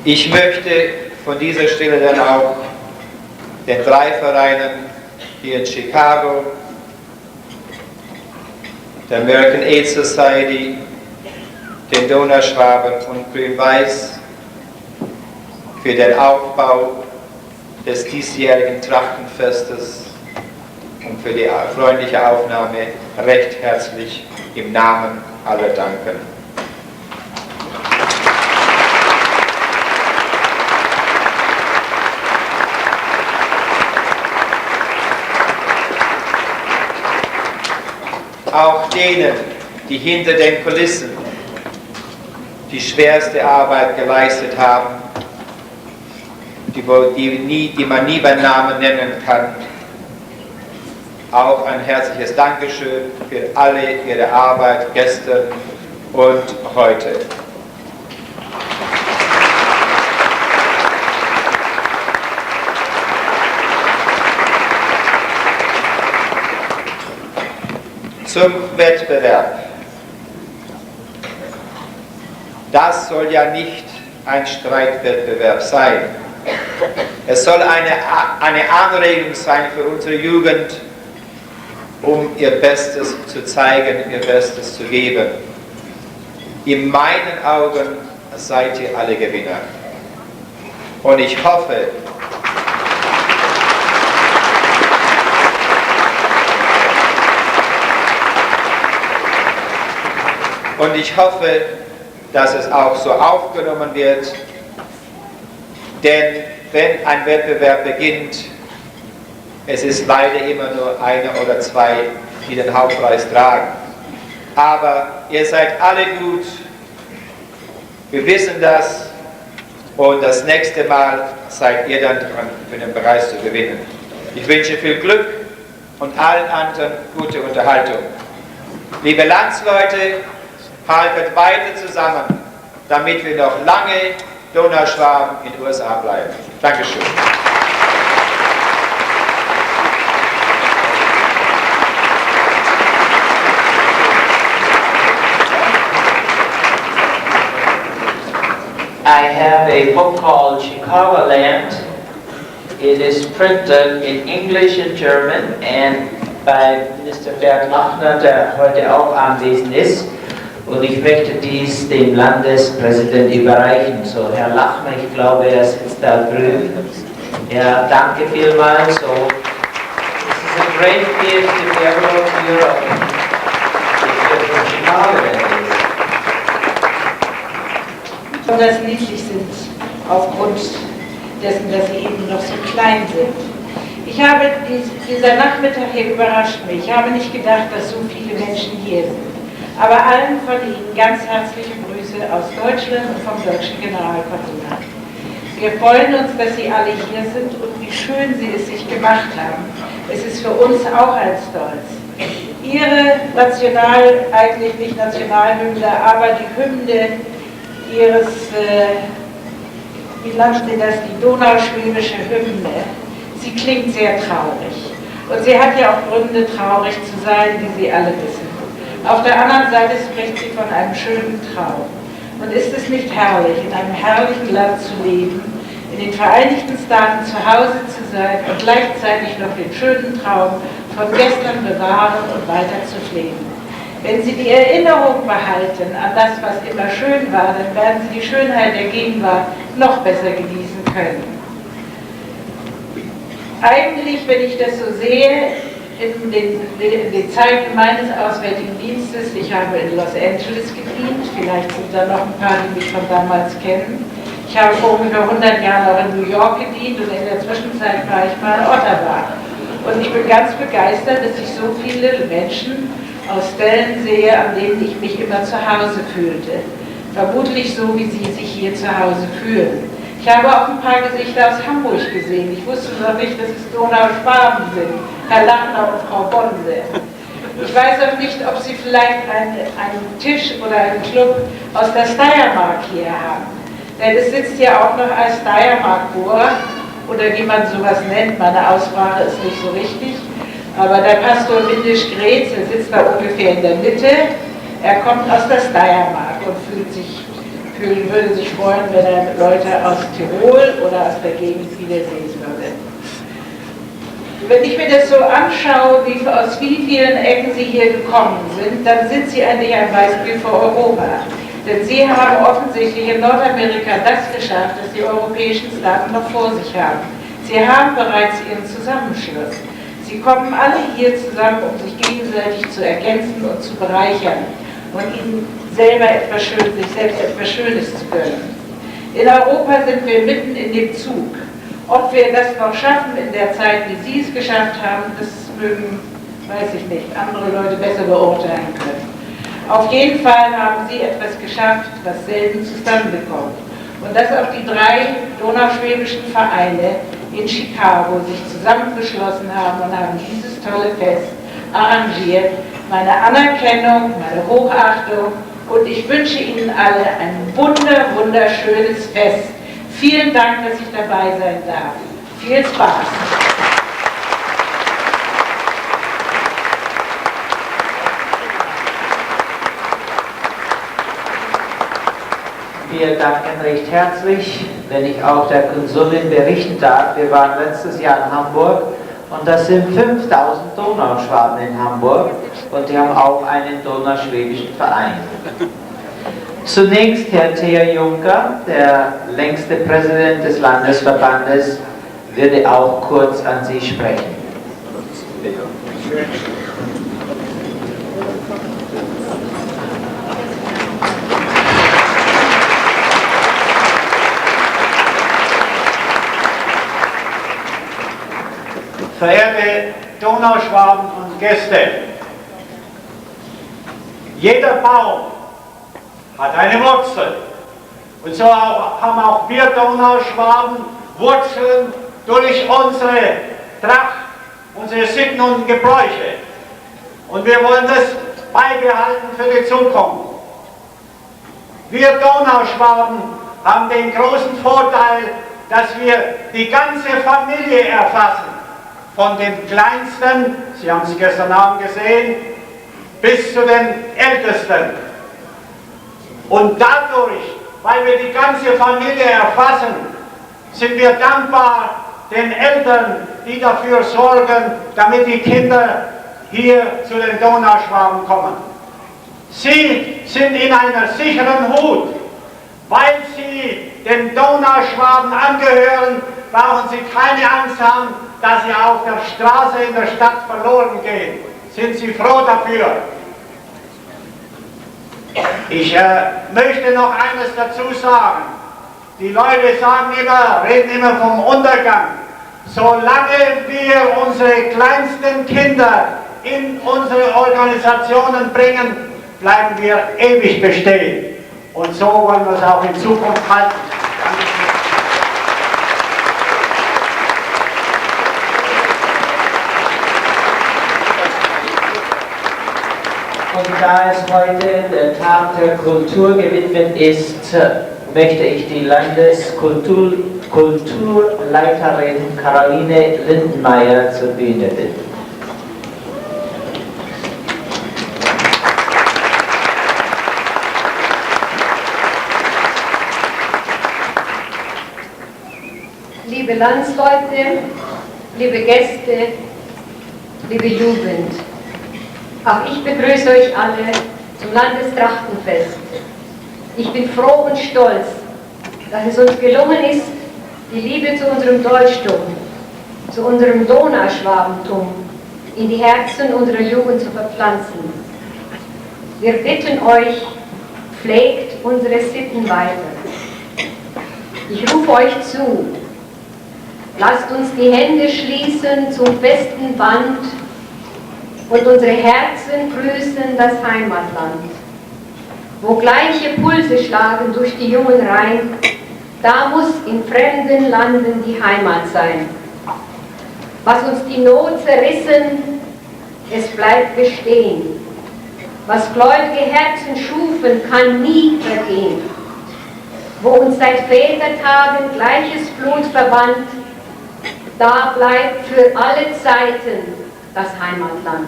Ich möchte von dieser Stelle dann auch den 3 Vereinen hier in Chicago, der American AIDS Society, den Donauschwaben und Grün-Weiß für den Aufbau des diesjährigen Trachtenfestes und für die freundliche Aufnahme recht herzlich im Namen aller danken. Auch denen, die hinter den Kulissen die schwerste Arbeit geleistet haben, die man nie beim Namen nennen kann, auch ein herzliches Dankeschön für alle ihre Arbeit gestern und heute. Zum Wettbewerb. Das soll ja nicht ein Streitwettbewerb sein. Es soll eine Anregung sein für unsere Jugend, um ihr Bestes zu zeigen, ihr Bestes zu geben. In meinen Augen seid ihr alle Gewinner. Und ich hoffe, dass es auch so aufgenommen wird, denn wenn ein Wettbewerb beginnt, es ist leider immer nur einer oder zwei, die den Hauptpreis tragen. Aber ihr seid alle gut, wir wissen das, und das nächste Mal seid ihr dann dran, für den Preis zu gewinnen. Ich wünsche viel Glück und allen anderen gute Unterhaltung. Liebe Landsleute, haltet weiter zusammen, damit wir noch lange Donauschwaben in den USA bleiben. Dankeschön. I have a book called Chicagoland. It is printed in English and German, and by Minister Bert Lachner, der heute auch anwesend ist. Und ich möchte dies dem Landespräsidenten überreichen. So, Herr Lachner, ich glaube, er sitzt da drüben. Ja, danke vielmals. So, this is a great gift if you ever go to Europe. If you're from Chicago, that is. besonders niedlich sind, aufgrund dessen, dass sie eben noch so klein sind. Dieser Nachmittag hier überrascht mich. Ich habe nicht gedacht, dass so viele Menschen hier sind. Aber allen von Ihnen ganz herzliche Grüße aus Deutschland und vom Deutschen Generalkonsulat. Wir freuen uns, dass Sie alle hier sind und wie schön Sie es sich gemacht haben. Es ist für uns auch ein Stolz. Ihre eigentlich nicht Nationalhymne, aber die Hymne Ihres, wie nannten Sie das, die donauschwäbische Hymne, sie klingt sehr traurig. Und sie hat ja auch Gründe, traurig zu sein, wie Sie alle wissen. Auf der anderen Seite spricht sie von einem schönen Traum. Und ist es nicht herrlich, in einem herrlichen Land zu leben, in den Vereinigten Staaten zu Hause zu sein und gleichzeitig noch den schönen Traum von gestern bewahren und weiter zu pflegen? Wenn Sie die Erinnerung behalten an das, was immer schön war, dann werden Sie die Schönheit der Gegenwart noch besser genießen können. Eigentlich, wenn ich das so sehe, in den Zeiten meines Auswärtigen Dienstes, ich habe in Los Angeles gedient, vielleicht sind da noch ein paar, die mich von damals kennen. Ich habe vor ungefähr 100 Jahren auch in New York gedient und in der Zwischenzeit war ich mal in Ottawa. Und ich bin ganz begeistert, dass ich so viele Menschen aus Stellen sehe, an denen ich mich immer zu Hause fühlte. Vermutlich so, wie Sie sich hier zu Hause fühlen. Ich habe auch ein paar Gesichter aus Hamburg gesehen. Ich wusste noch nicht, dass es Donauschwaben sind. Herr Lachner und Frau Bonse. Ich weiß auch nicht, ob Sie vielleicht einen Tisch oder einen Club aus der Steiermark hier haben. Denn es sitzt ja auch noch als Steiermark-Chor, oder wie man sowas nennt, meine Aussprache ist nicht so richtig, aber der Pastor Windisch-Gretz, der sitzt da ungefähr in der Mitte, er kommt aus der Steiermark und würde sich freuen, wenn er Leute aus Tirol oder aus der Gegend wiedersehen würde. Wenn ich mir das so anschaue, aus wie vielen Ecken Sie hier gekommen sind, dann sind Sie eigentlich ein Beispiel für Europa. Denn Sie haben offensichtlich in Nordamerika das geschafft, was die europäischen Staaten noch vor sich haben. Sie haben bereits Ihren Zusammenschluss. Sie kommen alle hier zusammen, um sich gegenseitig zu ergänzen und zu bereichern und ihnen sich selbst etwas Schönes zu gönnen. In Europa sind wir mitten in dem Zug. Ob wir das noch schaffen in der Zeit, wie Sie es geschafft haben, das mögen, weiß ich nicht, andere Leute besser beurteilen können. Auf jeden Fall haben Sie etwas geschafft, was selten zustande kommt. Und dass auch die 3 donauschwäbischen Vereine in Chicago sich zusammengeschlossen haben und haben dieses tolle Fest arrangiert. Meine Anerkennung, meine Hochachtung und ich wünsche Ihnen alle ein wunderschönes Fest. Vielen Dank, dass ich dabei sein darf. Viel Spaß! Wir danken recht herzlich, wenn ich auch der Konsulin berichten darf. Wir waren letztes Jahr in Hamburg und das sind 5000 Donauschwaben in Hamburg und die haben auch einen donauschwäbischen Verein. Zunächst Herr Theo Juncker, der längste Präsident des Landesverbandes, würde auch kurz an Sie sprechen. Verehrte Donauschwaben und Gäste, jeder Baum hat eine Wurzel. Und so haben auch wir Donauschwaben Wurzeln durch unsere Tracht, unsere Sitten und Gebräuche. Und wir wollen das beibehalten für die Zukunft. Wir Donauschwaben haben den großen Vorteil, dass wir die ganze Familie erfassen. Von den Kleinsten, Sie haben es gestern Abend gesehen, bis zu den Ältesten. Und dadurch, weil wir die ganze Familie erfassen, sind wir dankbar den Eltern, die dafür sorgen, damit die Kinder hier zu den Donauschwaben kommen. Sie sind in einer sicheren Hut, weil sie den Donauschwaben angehören, brauchen sie keine Angst haben, dass sie auf der Straße in der Stadt verloren gehen. Sind Sie froh dafür? Ich möchte noch eines dazu sagen. Die Leute reden immer vom Untergang. Solange wir unsere kleinsten Kinder in unsere Organisationen bringen, bleiben wir ewig bestehen. Und so wollen wir es auch in Zukunft halten. Und da es heute der Tag der Kultur gewidmet ist, möchte ich die Landeskulturleiterin Caroline Lindenmeier zur Bühne bitten. Liebe Landsleute, liebe Gäste, liebe Jugend, auch ich begrüße euch alle zum Landestrachtenfest. Ich bin froh und stolz, dass es uns gelungen ist, die Liebe zu unserem Deutschtum, zu unserem Donauschwabentum in die Herzen unserer Jugend zu verpflanzen. Wir bitten euch, pflegt unsere Sitten weiter. Ich rufe euch zu, lasst uns die Hände schließen zum festen Band und unsere Herzen grüßen das Heimatland. Wo gleiche Pulse schlagen durch die jungen Reihen, da muss in fremden Landen die Heimat sein. Was uns die Not zerrissen, es bleibt bestehen. Was gläubige Herzen schufen, kann nie vergehen. Wo uns seit Vätertagen gleiches Blut verband, da bleibt für alle Zeiten das Heimatland.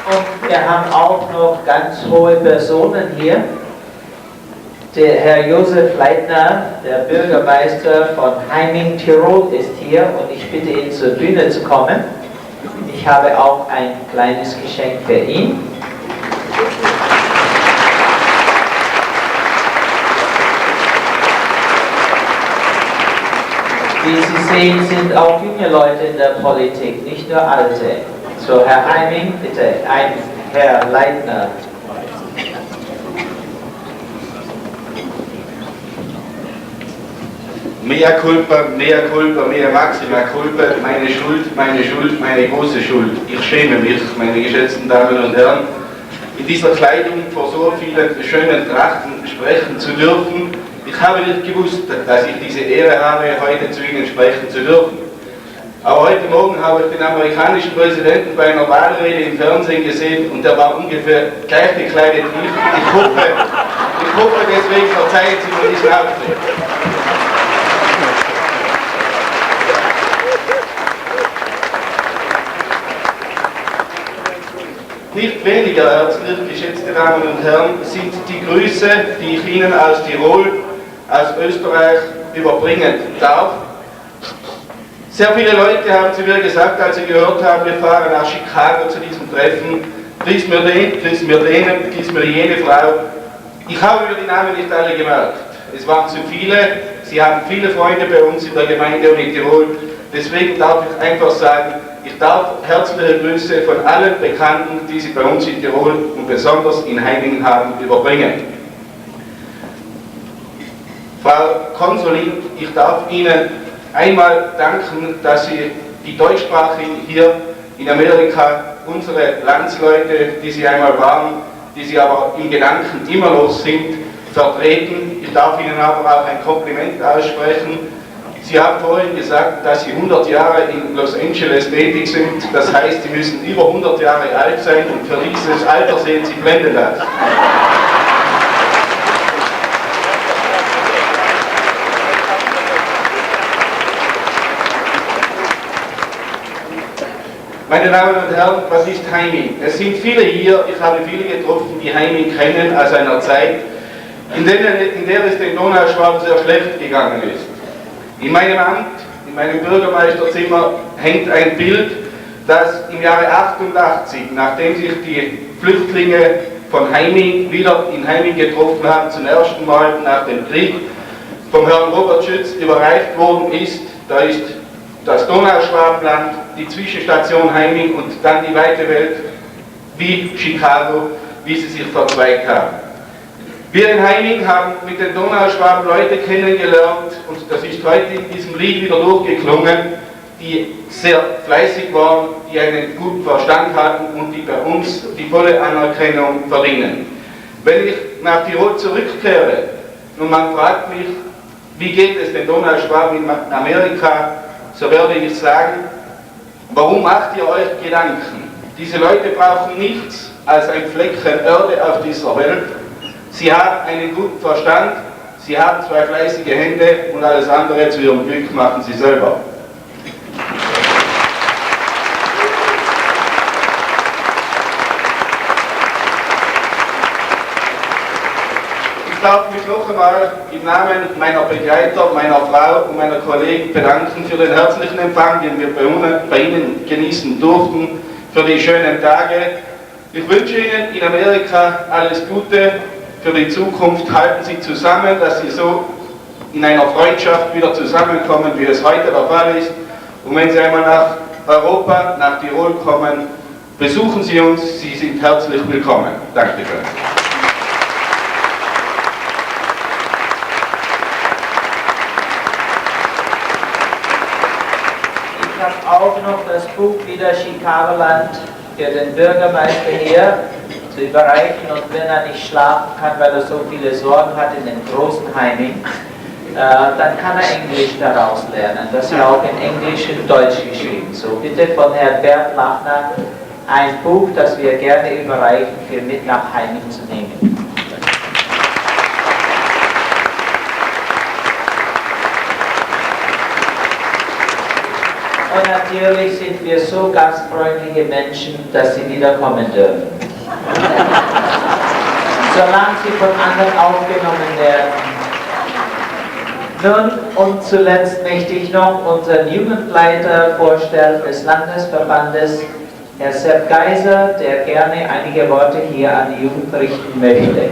Und wir haben auch noch ganz hohe Personen hier. Der Herr Josef Leitner, der Bürgermeister von Heiming, Tirol, ist hier und ich bitte ihn zur Bühne zu kommen. Ich habe auch ein kleines Geschenk für ihn. Wie Sie sehen, sind auch junge Leute in der Politik, nicht nur alte. So, Herr Heiming, bitte, Herr Leitner. Mea culpa, mea maxima culpa, meine Schuld, meine große Schuld. Ich schäme mich, meine geschätzten Damen und Herren, in dieser Kleidung vor so vielen schönen Trachten sprechen zu dürfen. Ich habe nicht gewusst, dass ich diese Ehre habe, heute zu Ihnen sprechen zu dürfen. Aber heute Morgen habe ich den amerikanischen Präsidenten bei einer Wahlrede im Fernsehen gesehen und der war ungefähr gleich gekleidet wie ich. Ich hoffe, deswegen verzeihen Sie mir diesen Auftritt. Nicht weniger herzlich, geschätzte Damen und Herren, sind die Grüße, die ich Ihnen aus Tirol, aus Österreich überbringen darf. Sehr viele Leute haben zu mir gesagt, als sie gehört haben, wir fahren nach Chicago zu diesem Treffen, grüß mir den, grüß mir den, grüß mir jene Frau. Ich habe mir die Namen nicht alle gemerkt. Es waren zu viele, Sie haben viele Freunde bei uns in der Gemeinde und in Tirol. Deswegen darf ich einfach sagen, ich darf herzliche Grüße von allen Bekannten, die Sie bei uns in Tirol und besonders in Heiming haben, überbringen. Frau Konsulin, ich darf Ihnen einmal danken, dass Sie die Deutschsprachigen hier in Amerika, unsere Landsleute, die Sie einmal waren, die Sie aber in Gedanken immer noch sind, vertreten. Ich darf Ihnen aber auch ein Kompliment aussprechen. Sie haben vorhin gesagt, dass Sie 100 Jahre in Los Angeles tätig sind. Das heißt, Sie müssen über 100 Jahre alt sein und für dieses Alter sehen Sie blendend aus. Meine Damen und Herren, was ist Heiming? Es sind viele hier, ich habe viele getroffen, die Heiming kennen aus einer Zeit, in der es den Donauschwaben sehr schlecht gegangen ist. In meinem Amt, in meinem Bürgermeisterzimmer hängt ein Bild, das im Jahre 88, nachdem sich die Flüchtlinge von Heiming wieder in Heiming getroffen haben, zum ersten Mal nach dem Krieg, vom Herrn Robert Schütz überreicht worden ist. Da ist das Donauschwabenland, die Zwischenstation Heiming und dann die weite Welt wie Chicago, wie sie sich verzweigt haben. Wir in Heiming haben mit den Donauschwaben Leute kennengelernt und das ist heute in diesem Lied wieder durchgeklungen, die sehr fleißig waren, die einen guten Verstand hatten und die bei uns die volle Anerkennung verdienen. Wenn ich nach Tirol zurückkehre und man fragt mich, wie geht es den Donauschwaben in Amerika, so werde ich sagen, warum macht ihr euch Gedanken? Diese Leute brauchen nichts als ein Fleckchen Erde auf dieser Welt. Sie haben einen guten Verstand, sie haben zwei fleißige Hände und alles andere zu ihrem Glück machen sie selber. Ich darf mich noch einmal im Namen meiner Begleiter, meiner Frau und meiner Kollegen bedanken für den herzlichen Empfang, den wir bei Ihnen genießen durften, für die schönen Tage. Ich wünsche Ihnen in Amerika alles Gute für die Zukunft. Halten Sie zusammen, dass Sie so in einer Freundschaft wieder zusammenkommen, wie es heute der Fall ist. Und wenn Sie einmal nach Europa, nach Tirol kommen, besuchen Sie uns. Sie sind herzlich willkommen. Dankeschön. Ich habe auch noch das Buch wieder Chicagoland für den Bürgermeister hier zu überreichen, und wenn er nicht schlafen kann, weil er so viele Sorgen hat in den großen Heiming, dann kann er Englisch daraus lernen. Das ist auch in Englisch und Deutsch geschrieben. So bitte von Herrn Bert Lachner ein Buch, das wir gerne überreichen, für mit nach Heiming zu nehmen. Und natürlich sind wir so gastfreundliche Menschen, dass Sie wiederkommen dürfen. Solange Sie von anderen aufgenommen werden. Nun und zuletzt möchte ich noch unseren Jugendleiter vorstellen des Landesverbandes, Herr Sepp Geiser, der gerne einige Worte hier an die Jugend richten möchte.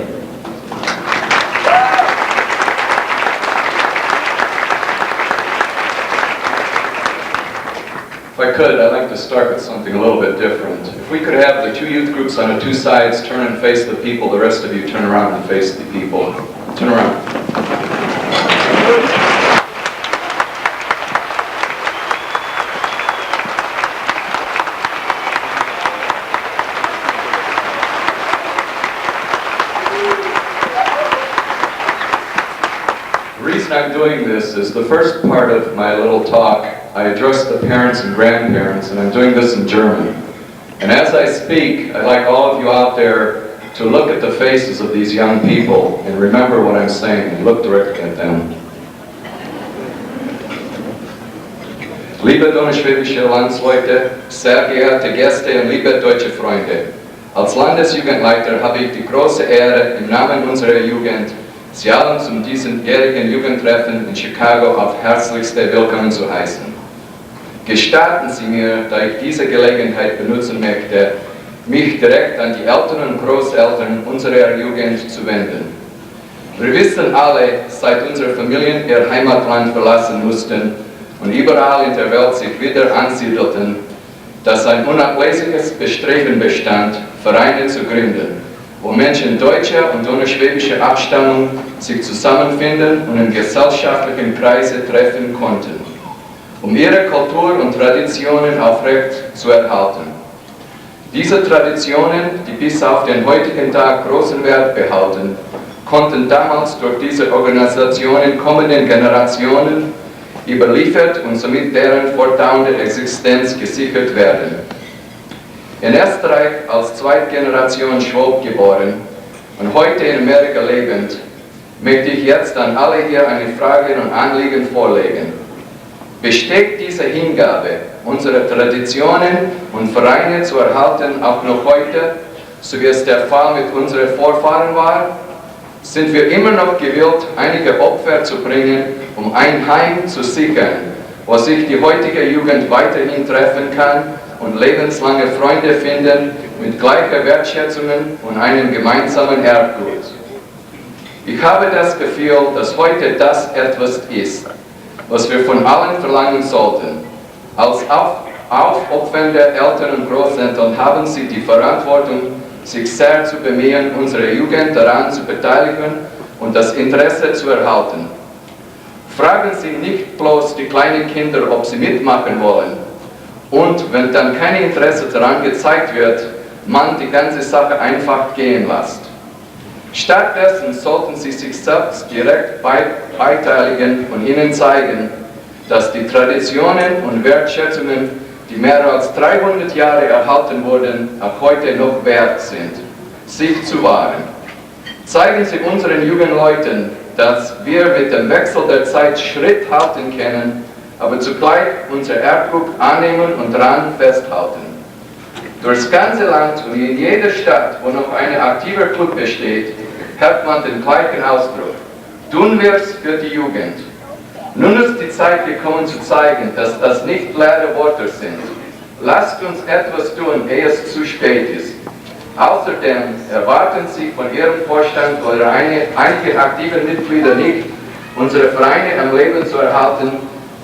If I could, I'd like to start with something a little bit different. If we could have the two youth groups on the two sides turn and face the people, the rest of you turn around and face the people. Turn around. The reason I'm doing this is the first part of my little talk I address the parents and grandparents, and I'm doing this in German. And as I speak, I'd like all of you out there to look at the faces of these young people and remember what I'm saying and look directly at them. Liebe donauschwäbische Landsleute, sehr geehrte Gäste und liebe deutsche Freunde, als Landesjugendleiter habe ich die große Ehre, im Namen unserer Jugend Sie allen zu diesem jährigen Jugendtreffen in Chicago auf herzlichste willkommen zu heißen. Gestatten Sie mir, da ich diese Gelegenheit benutzen möchte, mich direkt an die Eltern und Großeltern unserer Jugend zu wenden. Wir wissen alle, seit unsere Familien ihr Heimatland verlassen mussten und überall in der Welt sich wieder ansiedelten, dass ein unablässiges Bestreben bestand, Vereine zu gründen, wo Menschen deutscher und donauschwäbischer Abstammung sich zusammenfinden und in gesellschaftlichen Kreise treffen konnten, um ihre Kultur und Traditionen aufrecht zu erhalten. Diese Traditionen, die bis auf den heutigen Tag großen Wert behalten, konnten damals durch diese Organisationen kommenden Generationen überliefert und somit deren fortdauernde Existenz gesichert werden. In Österreich als Zweitgeneration Schwab geboren und heute in Amerika lebend, möchte ich jetzt an alle hier eine Frage und Anliegen vorlegen. Besteht diese Hingabe, unsere Traditionen und Vereine zu erhalten, auch noch heute, so wie es der Fall mit unseren Vorfahren war? Sind wir immer noch gewillt, einige Opfer zu bringen, um ein Heim zu sichern, wo sich die heutige Jugend weiterhin treffen kann und lebenslange Freunde finden mit gleicher Wertschätzung und einem gemeinsamen Erbgut? Ich habe das Gefühl, dass heute das etwas ist, was wir von allen verlangen sollten. Als aufopfernde Eltern und Großeltern haben sie die Verantwortung, sich sehr zu bemühen, unsere Jugend daran zu beteiligen und das Interesse zu erhalten. Fragen Sie nicht bloß die kleinen Kinder, ob sie mitmachen wollen. Und wenn dann kein Interesse daran gezeigt wird, man die ganze Sache einfach gehen lässt. Stattdessen sollten Sie sich selbst direkt beteiligen und ihnen zeigen, dass die Traditionen und Wertschätzungen, die mehr als 300 Jahre erhalten wurden, auch heute noch wert sind, sich zu wahren. Zeigen Sie unseren jungen Leuten, dass wir mit dem Wechsel der Zeit Schritt halten können, aber zugleich unser Erbgut annehmen und daran festhalten. Durchs ganze Land und in jeder Stadt, wo noch ein aktiver Club besteht, hört man den gleichen Ausdruck. Tun wir's für die Jugend. Nun ist die Zeit gekommen zu zeigen, dass das nicht leere Worte sind. Lasst uns etwas tun, ehe es zu spät ist. Außerdem erwarten Sie von Ihrem Vorstand oder einige aktive Mitglieder nicht, unsere Vereine am Leben zu erhalten,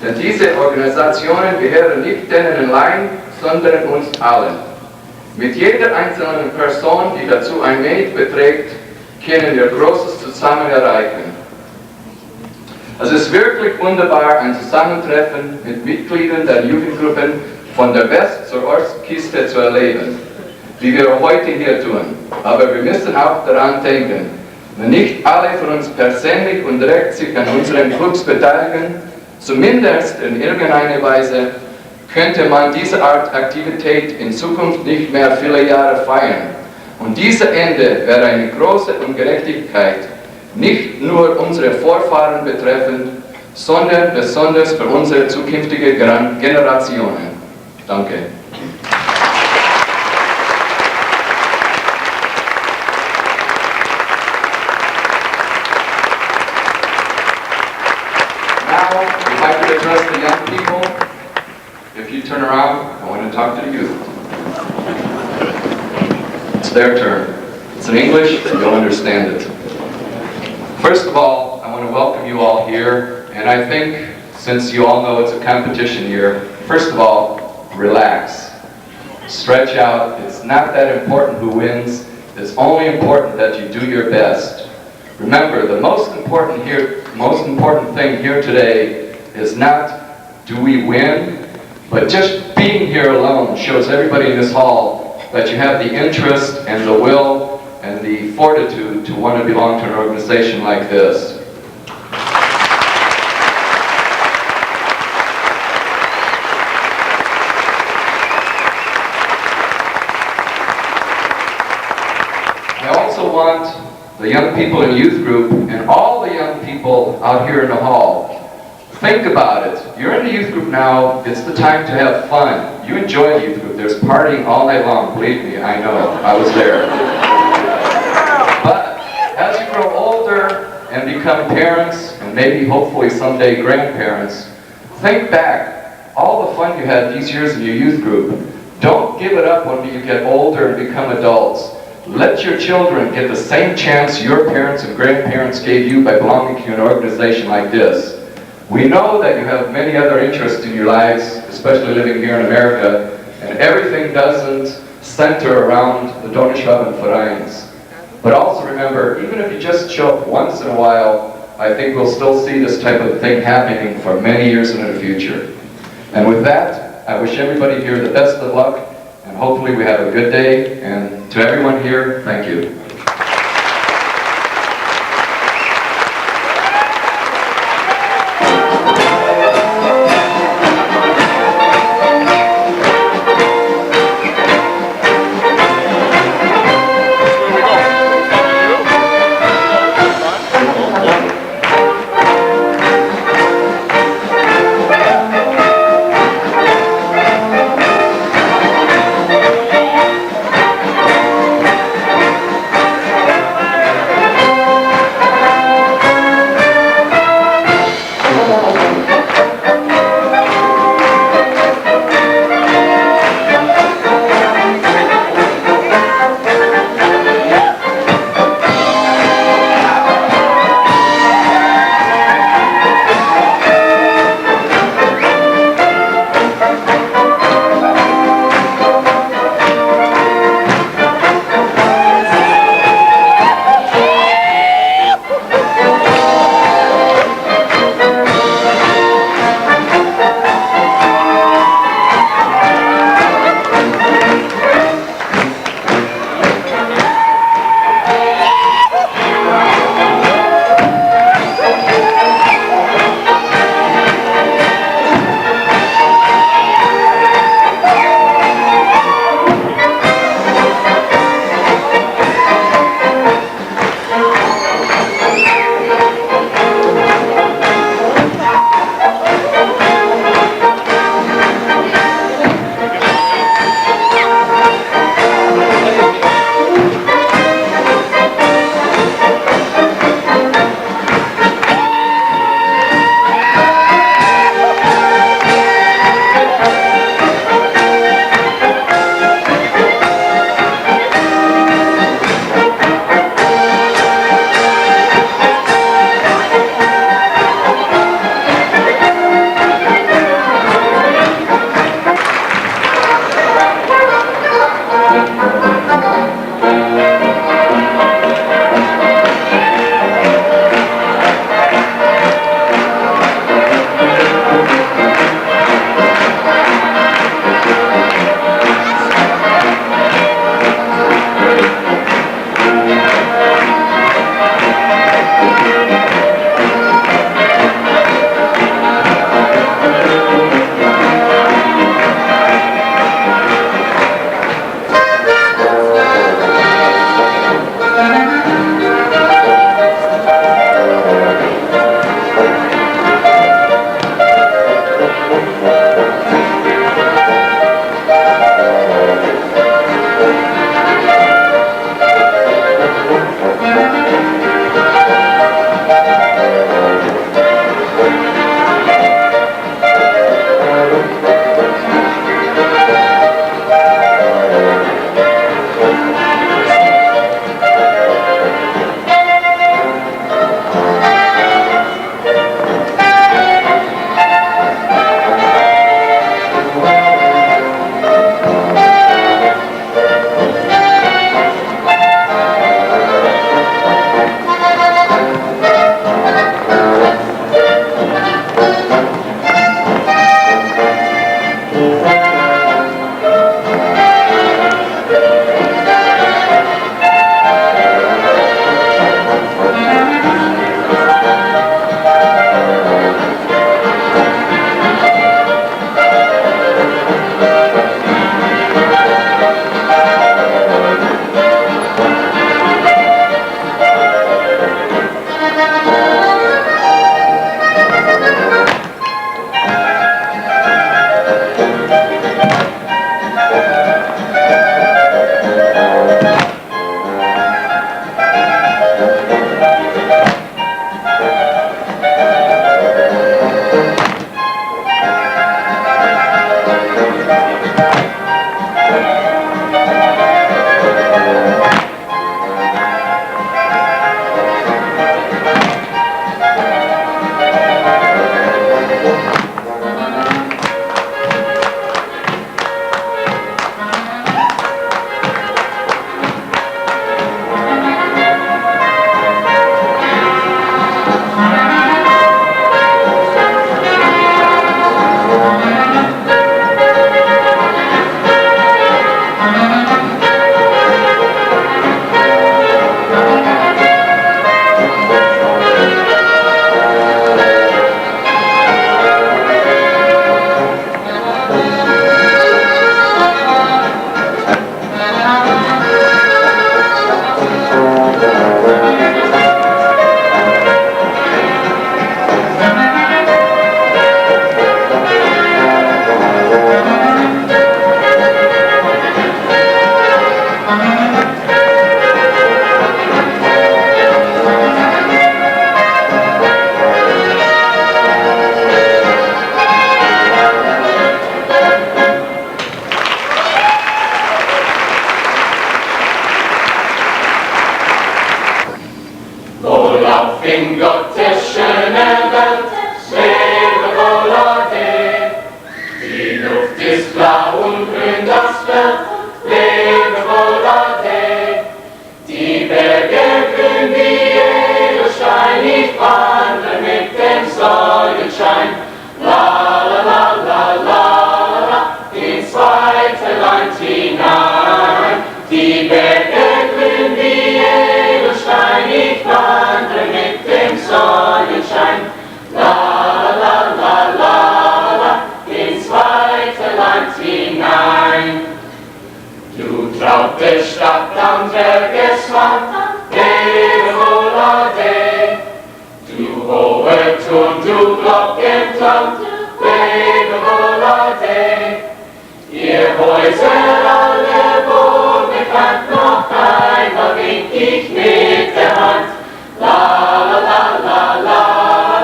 denn diese Organisationen gehören nicht denen allein, sondern uns allen. Mit jeder einzelnen Person, die dazu ein wenig beträgt, können wir Großes zusammen erreichen. Es ist wirklich wunderbar, ein Zusammentreffen mit Mitgliedern der Jugendgruppen von der West- zur Ostküste zu erleben, wie wir heute hier tun. Aber wir müssen auch daran denken, wenn nicht alle von uns persönlich und direkt sich an unseren Clubs beteiligen, zumindest in irgendeiner Weise, könnte man diese Art Aktivität in Zukunft nicht mehr viele Jahre feiern. Und dieses Ende wäre eine große Ungerechtigkeit, nicht nur unsere Vorfahren betreffend, sondern besonders für unsere zukünftige Generationen. Danke. Now, I'd like to address the young people. If you turn around, I want to talk to the youth. It's their turn. It's in English, you'll understand it. First of all, I want to welcome you all here, and I think, since you all know it's a competition year, first of all, relax. Stretch out. It's not that important who wins. It's only important that you do your best. Remember, the most important thing here today is not do we win, but just being here alone shows everybody in this hall that you have the interest and the will and the fortitude to want to belong to an organization like this. I also want the young people in youth group and all the young people out here in the hall, think about it. You're in the youth group now, it's the time to have fun. You enjoy the youth group. There's partying all night long, believe me, I know, I was there. But as you grow older and become parents, and maybe hopefully someday grandparents, think back all the fun you had these years in your youth group. Don't give it up when you get older and become adults. Let your children get the same chance your parents and grandparents gave you by belonging to an organization like this. We know that you have many other interests in your lives, especially living here in America, and everything doesn't center around the Donauschwaben Vereins. But also remember, even if you just show up once in a while, I think we'll still see this type of thing happening for many years into the future. And with that, I wish everybody here the best of luck, and hopefully we have a good day. And to everyone here, thank you. In Gottes schöner Welt lebe wohl ade. Die Luft ist blau und grün das Feld, lebe wohl ade. Die Berge grün wie Edelstein, ich wandre mit dem Sonnenschein. La la la la la la, ins weite Land hinein. Die Berge grün wie Edelstein, ich wandre mit dem Sonnenschein. La la la la la, ins weite Land hinein. Du traute Stadt am Bergeswand, lebe wohl ade. Du hohe Turm, du Glockenturm, lebe wohl ade. Ihr Häuser alle wohlbekannt, noch einmal wink ich mit der Hand. La la la la la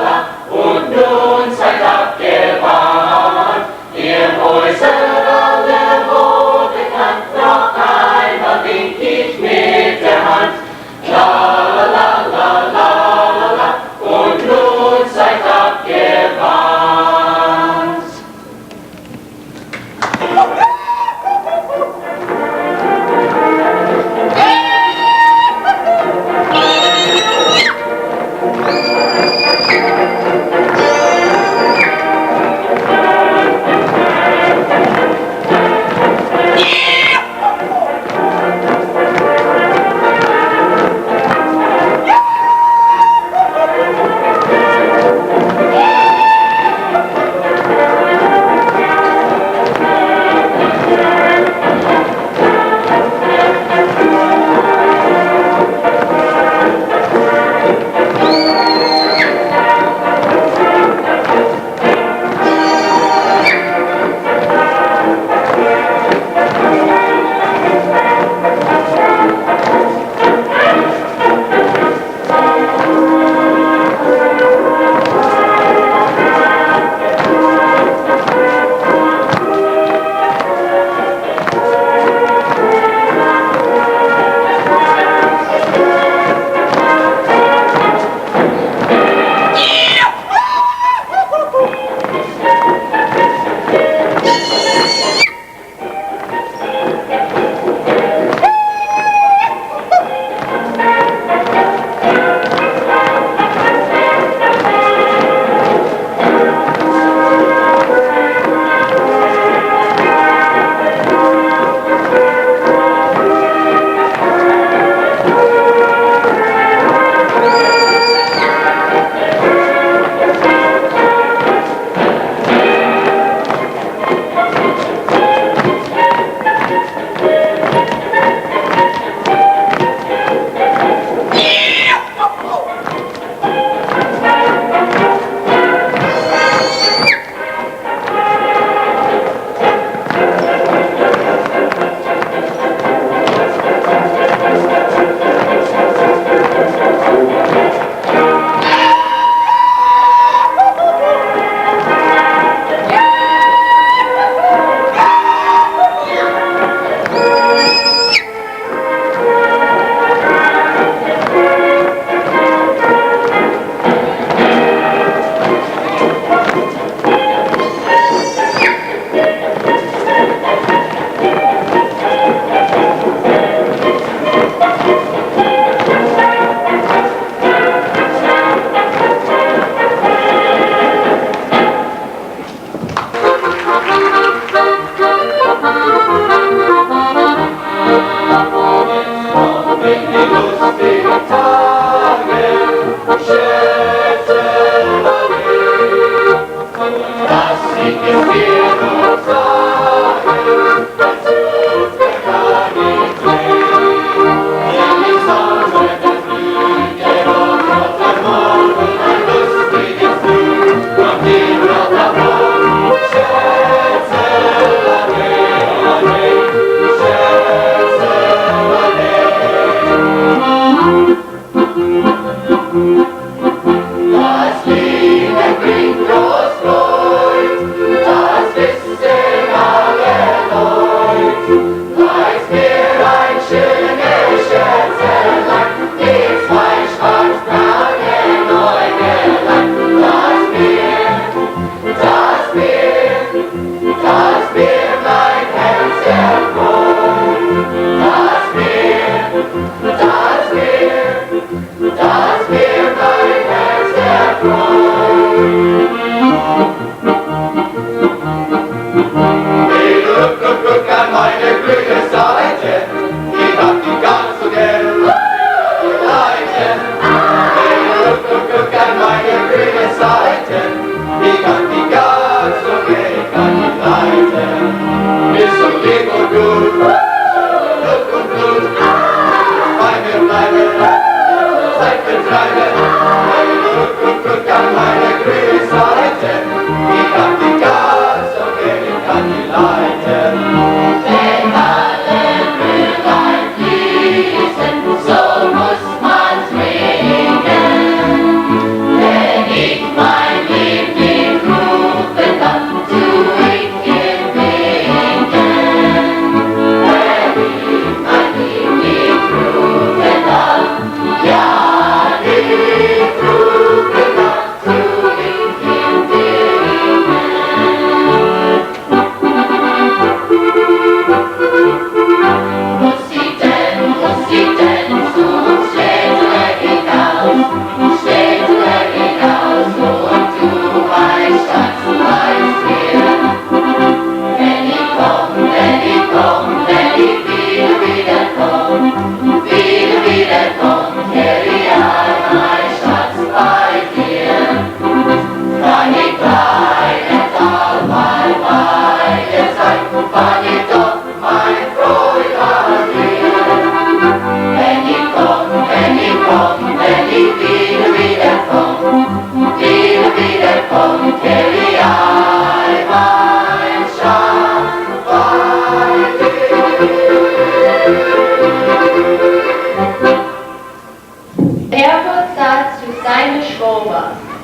la, und nun seid abgewandt. Ihr Häuser alle wohlbekannt, noch einmal wink ich mit der Hand. La la la la la la, und nun seid abgewandt.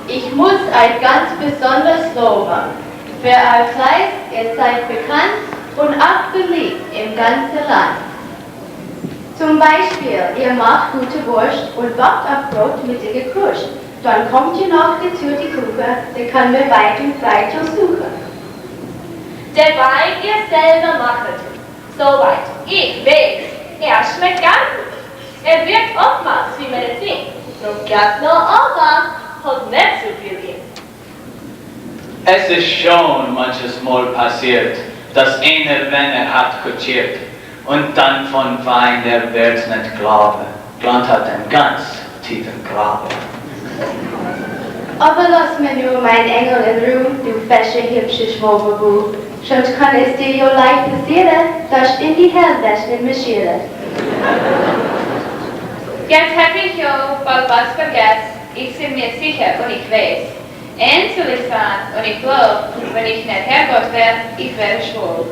Ich muss euch ganz besonders loben. Für euer Fleiß, ihr seid bekannt und auch beliebt im ganzen Land. Zum Beispiel, ihr macht gute Wurst und backt auch Brot mit der Gekruscht. Dann kommt ihr noch dazu die Kuchen, die können wir weit und breit suchen. Der Wein ihr selber machet. Soweit, ich weiß, er schmeckt ganz gut. Er wirkt oftmals wie Medizin. Nur ganz nur aber hat nicht so viel in. Es ist schon manches Mal passiert, dass einer, wenn er hat kutschiert und dann von Wein der Welt nicht glauben, Glant hat einen ganz tiefen Graben. Aber lass mir nur mein Engel in Ruhe, du fesche, hübsche Schwoberbuch. Sonst kann es dir ja leicht passieren, dass du in die Hellwäsche marschieren. Jetzt hab ich ja bald was vergessen. Ich bin mir sicher und ich weiß. Eins will ich fahren und ich glaube, wenn ich nicht Herrgott wäre, ich wäre schwul.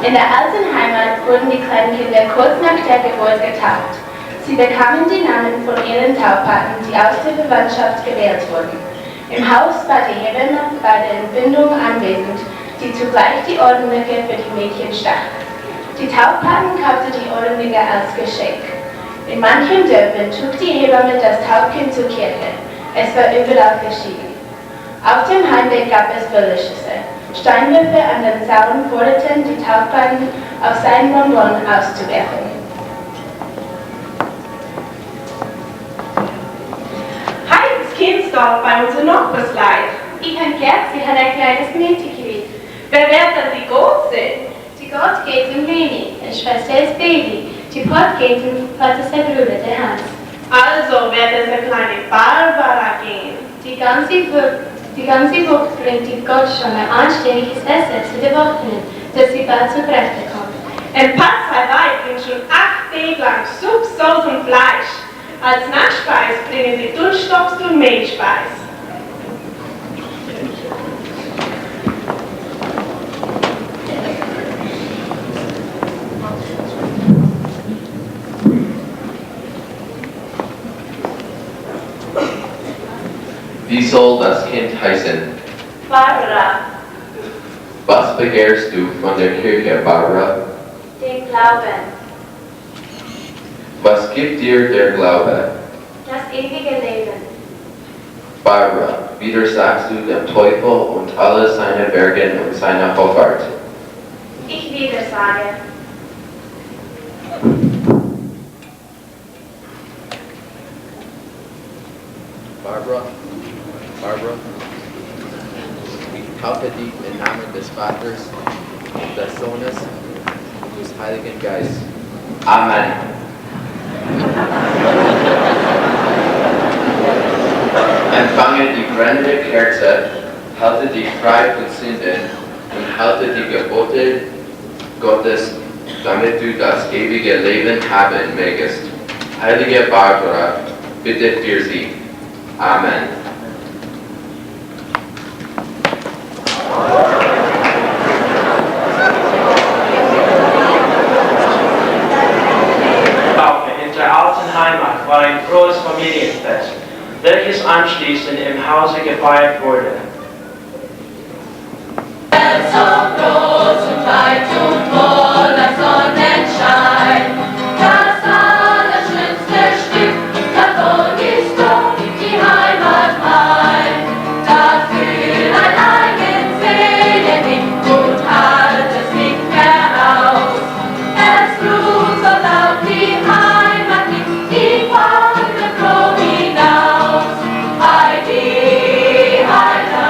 In der alten Heimat wurden die kleinen Kinder kurz nach der Geburt getauft. Sie bekamen die Namen von ihren Taufpaten, die aus der Verwandtschaft gewählt wurden. Im Haus war die Hebamme bei der Entbindung anwesend, die zugleich die Ordnung für die Mädchen stach. Die Taufpaten kaufte die Ungläubige als Geschenk. In manchen Dörfern trug die Hebamme das Taufkind zur Kirche. Es war überall verschieden. Auf dem Heimweg gab es Verlischisse. Steinwürfe an den Zaun forderten die Taufpaten, auf seinen Bonbon auszuwerfen. Hi, das Kind da bei unserem Nachbarsleib. Ich habe gehört, sie hat ein kleines Mädchen gewählt. Wer wird denn die Große? Die Gott geht um Leni, eine Schwester ist Baby. Die Pott geht um Vater sein Bruder, der Hans. Also wird es eine kleine Barbara gehen. Die ganze Woche bringt die Gott schon ein anständiges Essen zu den Wochen, dass sie bald zu Kräften kommt. Ein Patzerweib bringt schon 8 Tage lang Suppe, Sauce und Fleisch. Als Nachspeis bringen sie Dunsttopf und Mehlspeis. Wie soll das Kind heißen? Barbara, Was begehrst du von der Kirche, Barbara? den Glauben, Was gibt dir der Glaube? das ewige Leben. Barbara, widersagst du dem Teufel und alle seine Werke und seiner Hoffart? Ich widersage. Barbara, ich taufe dich im Namen des Vaters, des Sohnes und des Heiligen Geistes. Amen. Empfange die brennende Kerze, halte dich frei von Sünden und halte die Gebote Gottes, damit du das ewige Leben haben mögest. Heilige Barbara, bitte für sie. Amen. In der alten Heimat war ein frohes Familienfest, welches anschließend im Hause gefeiert wurde. So groß und weit und voller Sonnenschein, das allerschönste Stück davon ist doch die Heimat mein. Dafür ein eigen Seele nicht und halt es nicht mehr aus. Es ruht so laut die Heimat nicht, die Farbe froh hinaus. Heidi, Heimat.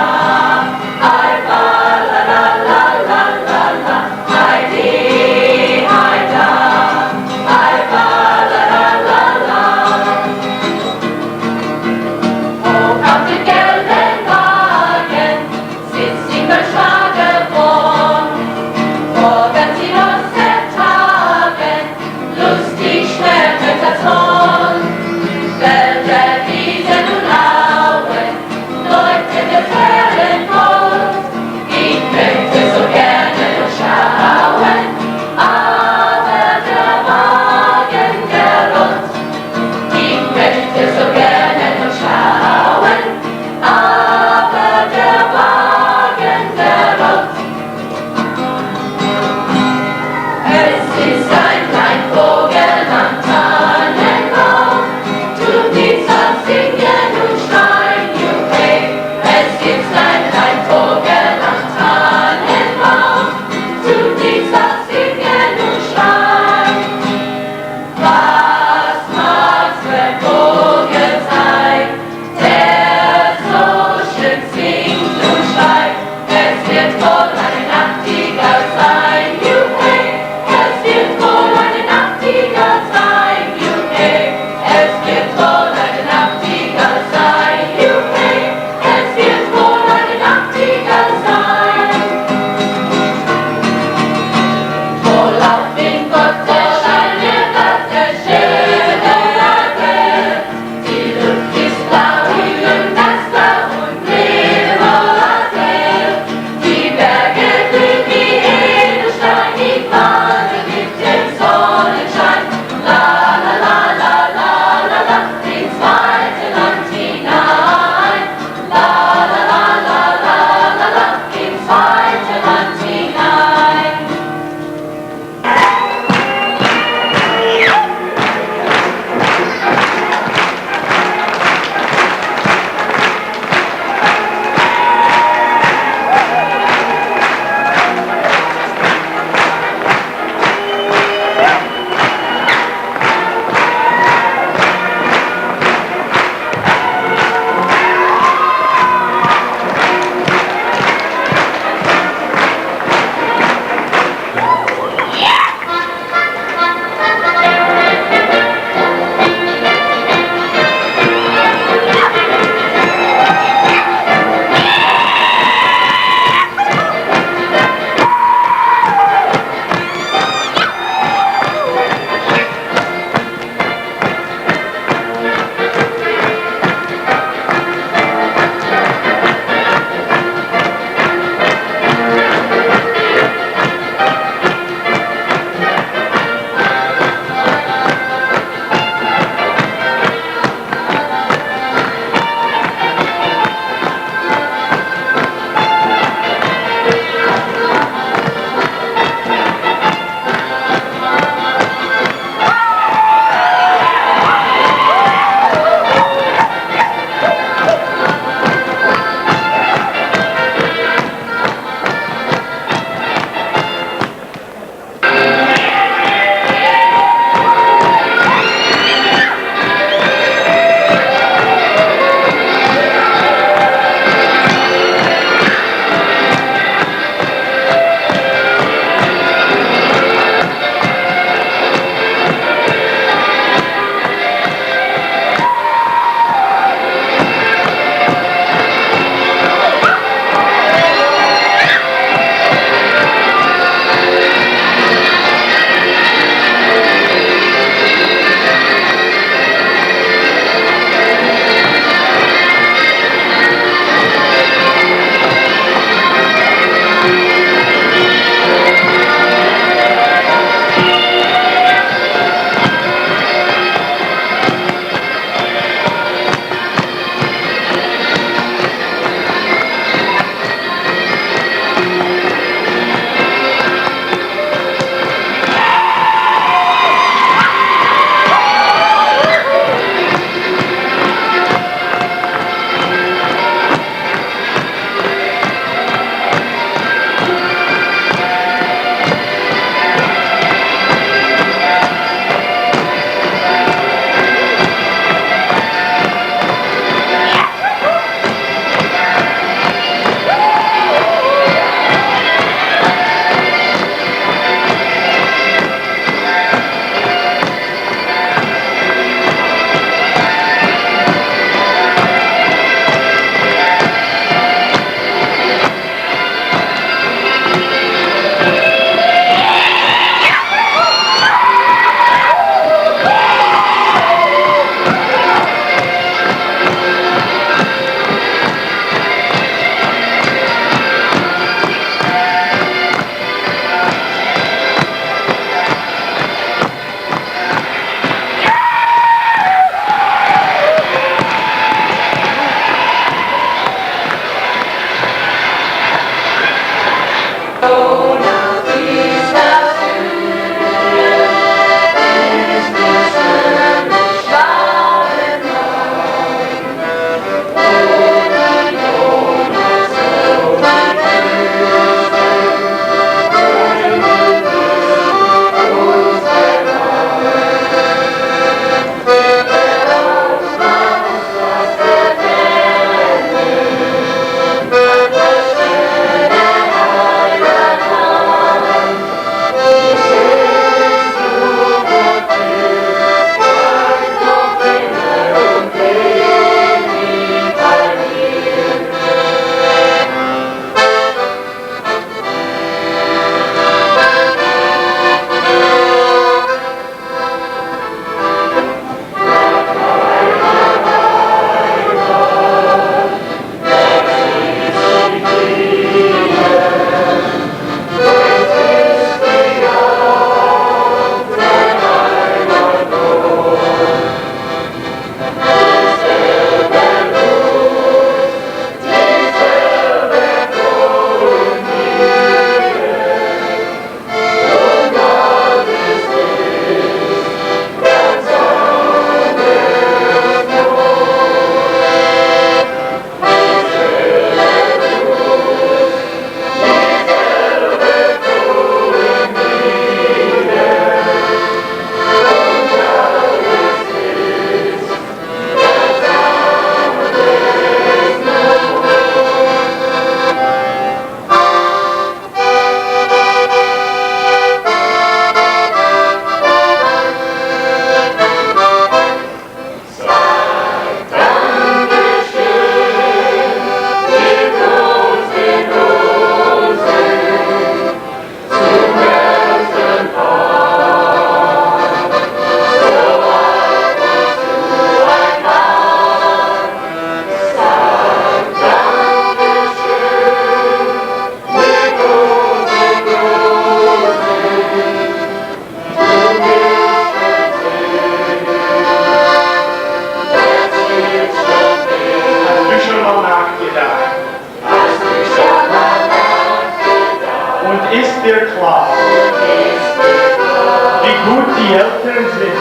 die Eltern sind.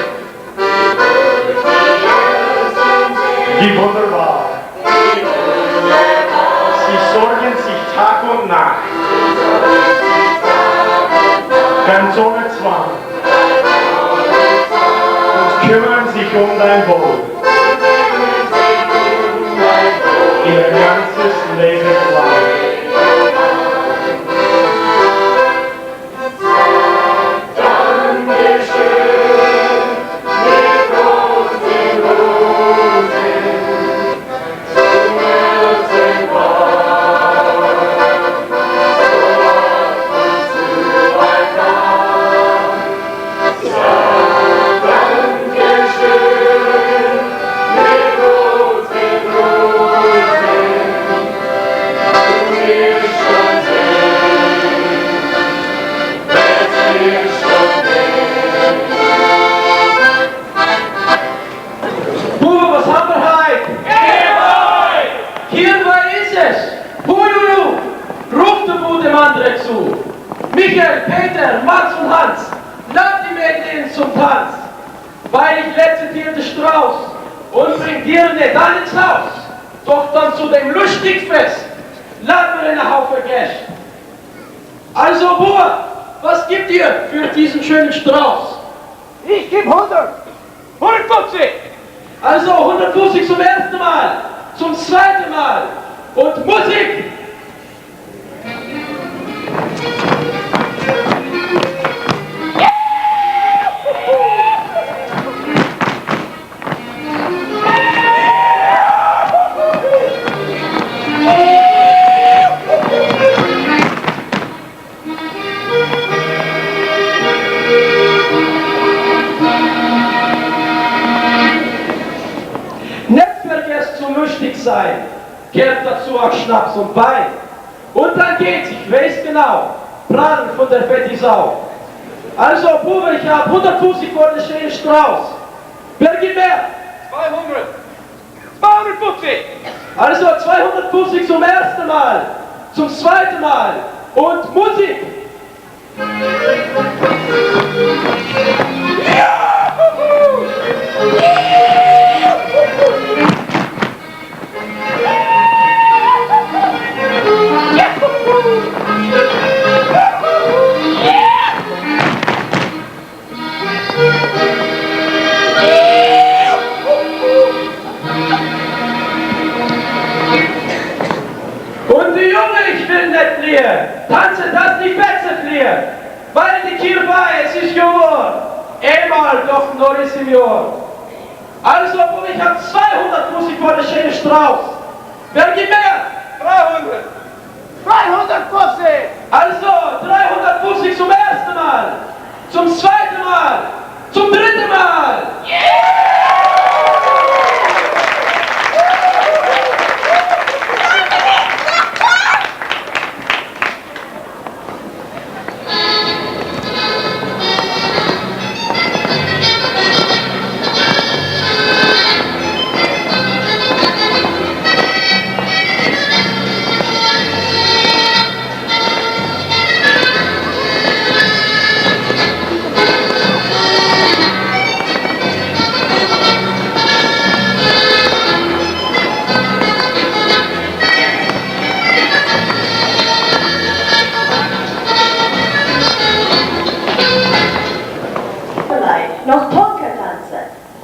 Wie wunderbar. Sie sorgen sich Tag und Nacht. Ganz ohne Zwang. Und kümmern sich um dein Wohl. Ihr ganzes Leben lang. Michael, Peter, Mats und Hans, lad die Mädchen zum Tanz, weil ich letzte dir den Strauß und bring dir nicht dann ins Haus, doch dann zu dem Lustigfest, lad mir einen Haufen Gäste. Also Bub, was gibt ihr für diesen schönen Strauß? Ich geb 100, 150. Also 150 zum ersten Mal, zum zweiten Mal und Musik! Sein, gehört dazu auch Schnaps und Wein. Und dann geht's, ich weiß genau, Braten von der Fette Sau. Also, Bube, ich hab 150 vor der schönen Strauß. Wer gibt mehr? 200. 250. Also 250 zum ersten Mal, zum zweiten Mal und Musik. Und die Junge, ich will nicht fliehen, tanzen das nicht besser fliehen, weil die Kirche, es ist geworden, einmal doch nur ist im Jahr. Also, ich hab 250 vor der schönen Strauß. Wer gibt mehr? 300. 350. Also, 350 zum ersten Mal, zum zweiten Mal, zum dritten Mal.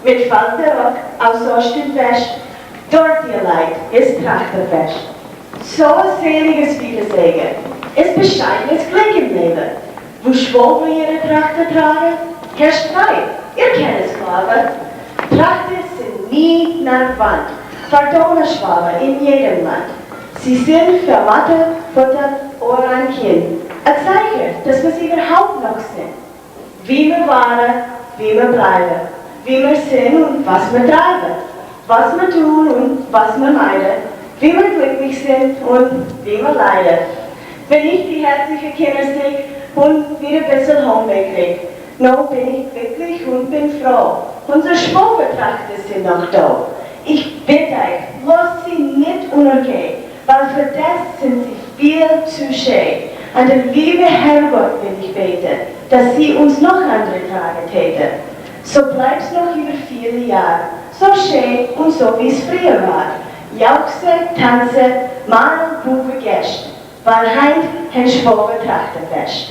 Mit Falterrock aus Ost und West, dort ihr Leid ist Trachtenfest. So ein seliges Wiedersehen, ist bescheidenes Glück im Leben. Wo Schwurbel ihre Trachten tragen, herrscht frei, ihr kennt es, glaube ich. Trachten sind nie nach Wand, vor Donauschwaben in jedem Land. Sie sind für Mathe, Futter, Ohr an Kinn. Ein Zeichen, dass wir sie überhaupt noch sind. Wie wir waren, wie wir bleiben. Wie wir sind und was wir treiben, was wir tun und was wir meiden, wie wir glücklich sind und wie wir leiden. Wenn ich die herzlichen Kinder sehe und wieder ein bisschen Heimweh kriege, noch bin ich glücklich und bin froh. Unsere Schwurbeltrachten sind noch da. Ich bitte euch, lasst sie nicht untergehen, weil für das sind sie viel zu schön. An den lieben Herrgott will ich beten. dass sie uns noch andere Tage täte. So bleibt's noch über viele Jahre, so schön und so wie es früher war. Jauchse, tanze, malen, buche, Gäste, weil heint hen Schwobe Trachtenfest.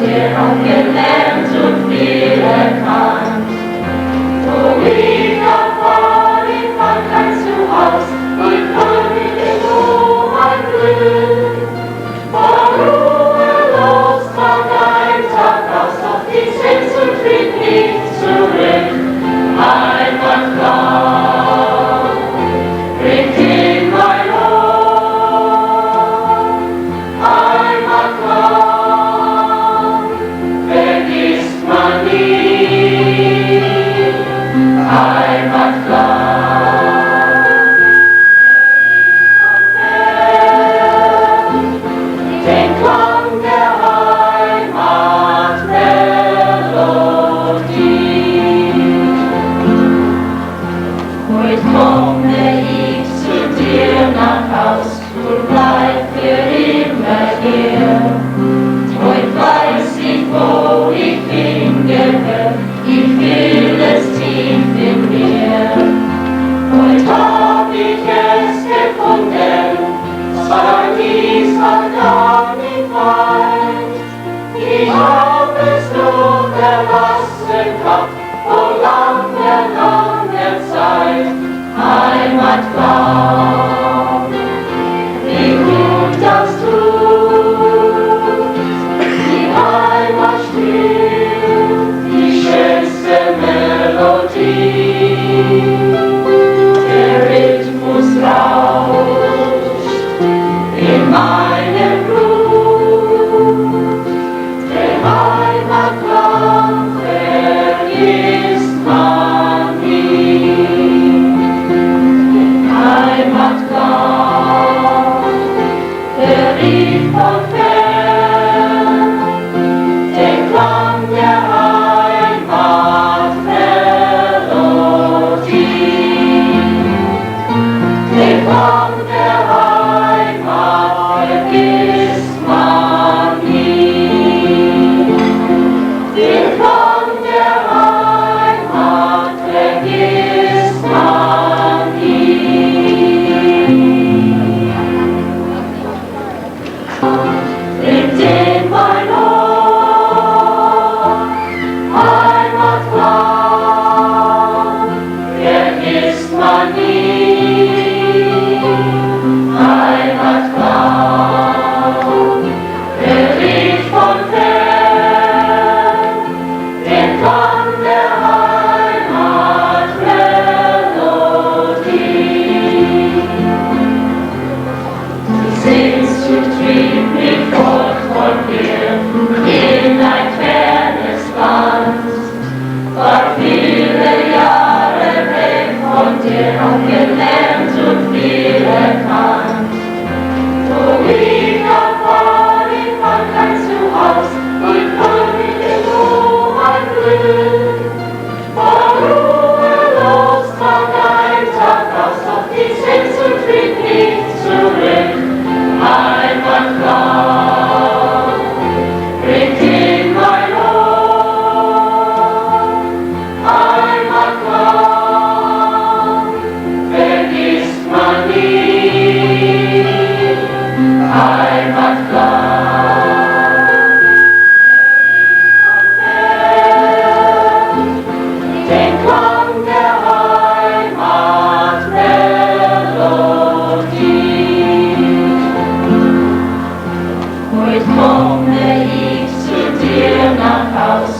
dir auch gelernt und viel erkannt. Wo ich war in Frankreich zu Haus, ich fand in Ruhe mein Glück. War ruhelos, Tag ein, Tag aus, doch die Sehnsucht fliegt nicht zurück. Heimatland, bringt in mein Ohr. Heimatland, vergisst man nie. Heimatland, den Klang der Heimatmelodie. Heut komme ich zu dir nach Haus und bleib für immer hier. Heut weiß ich, wo ich hingehör, ich fühl es tief in mir. Heut hab ich es gefunden, das Paradies war gar nicht weit. Ich hab es nur verlassen gehabt, vor langer, langer Zeit. Heimatland, wie gut das tut, die Heimat spielt die schönste Melodie. Der Rhythmus rauscht in meinem Blut, der Heimatland vergisst man nie. Heimatland, der rief von fern, den Klang der Heimatmelodie. Den Klang der Heimat vergisst man nie. Den Klang der Heimat vergisst man nie. Bringt in mein Ohr, Heimatland, vergisst man nie. Heimatland, der rief von fern, den Klang der Heimatmelodie. Die Sehnsucht trieb mich fort von mir in ein fernes Land. War viele Jahre weg von dir, hab gelernt und viel erkannt. Wo ich war in Frankreich zu Haus, ich fand in Ruhe mein Glück. War ruhelos, Tag ein, Tag aus, doch die Sehnsucht fliegt nicht zurück. Heimatland, bringt in mein Ohr. Heimatland, vergisst man nie. Heimatland, den Klang der Heimatmelodie. Heut komme ich zu dir nach Haus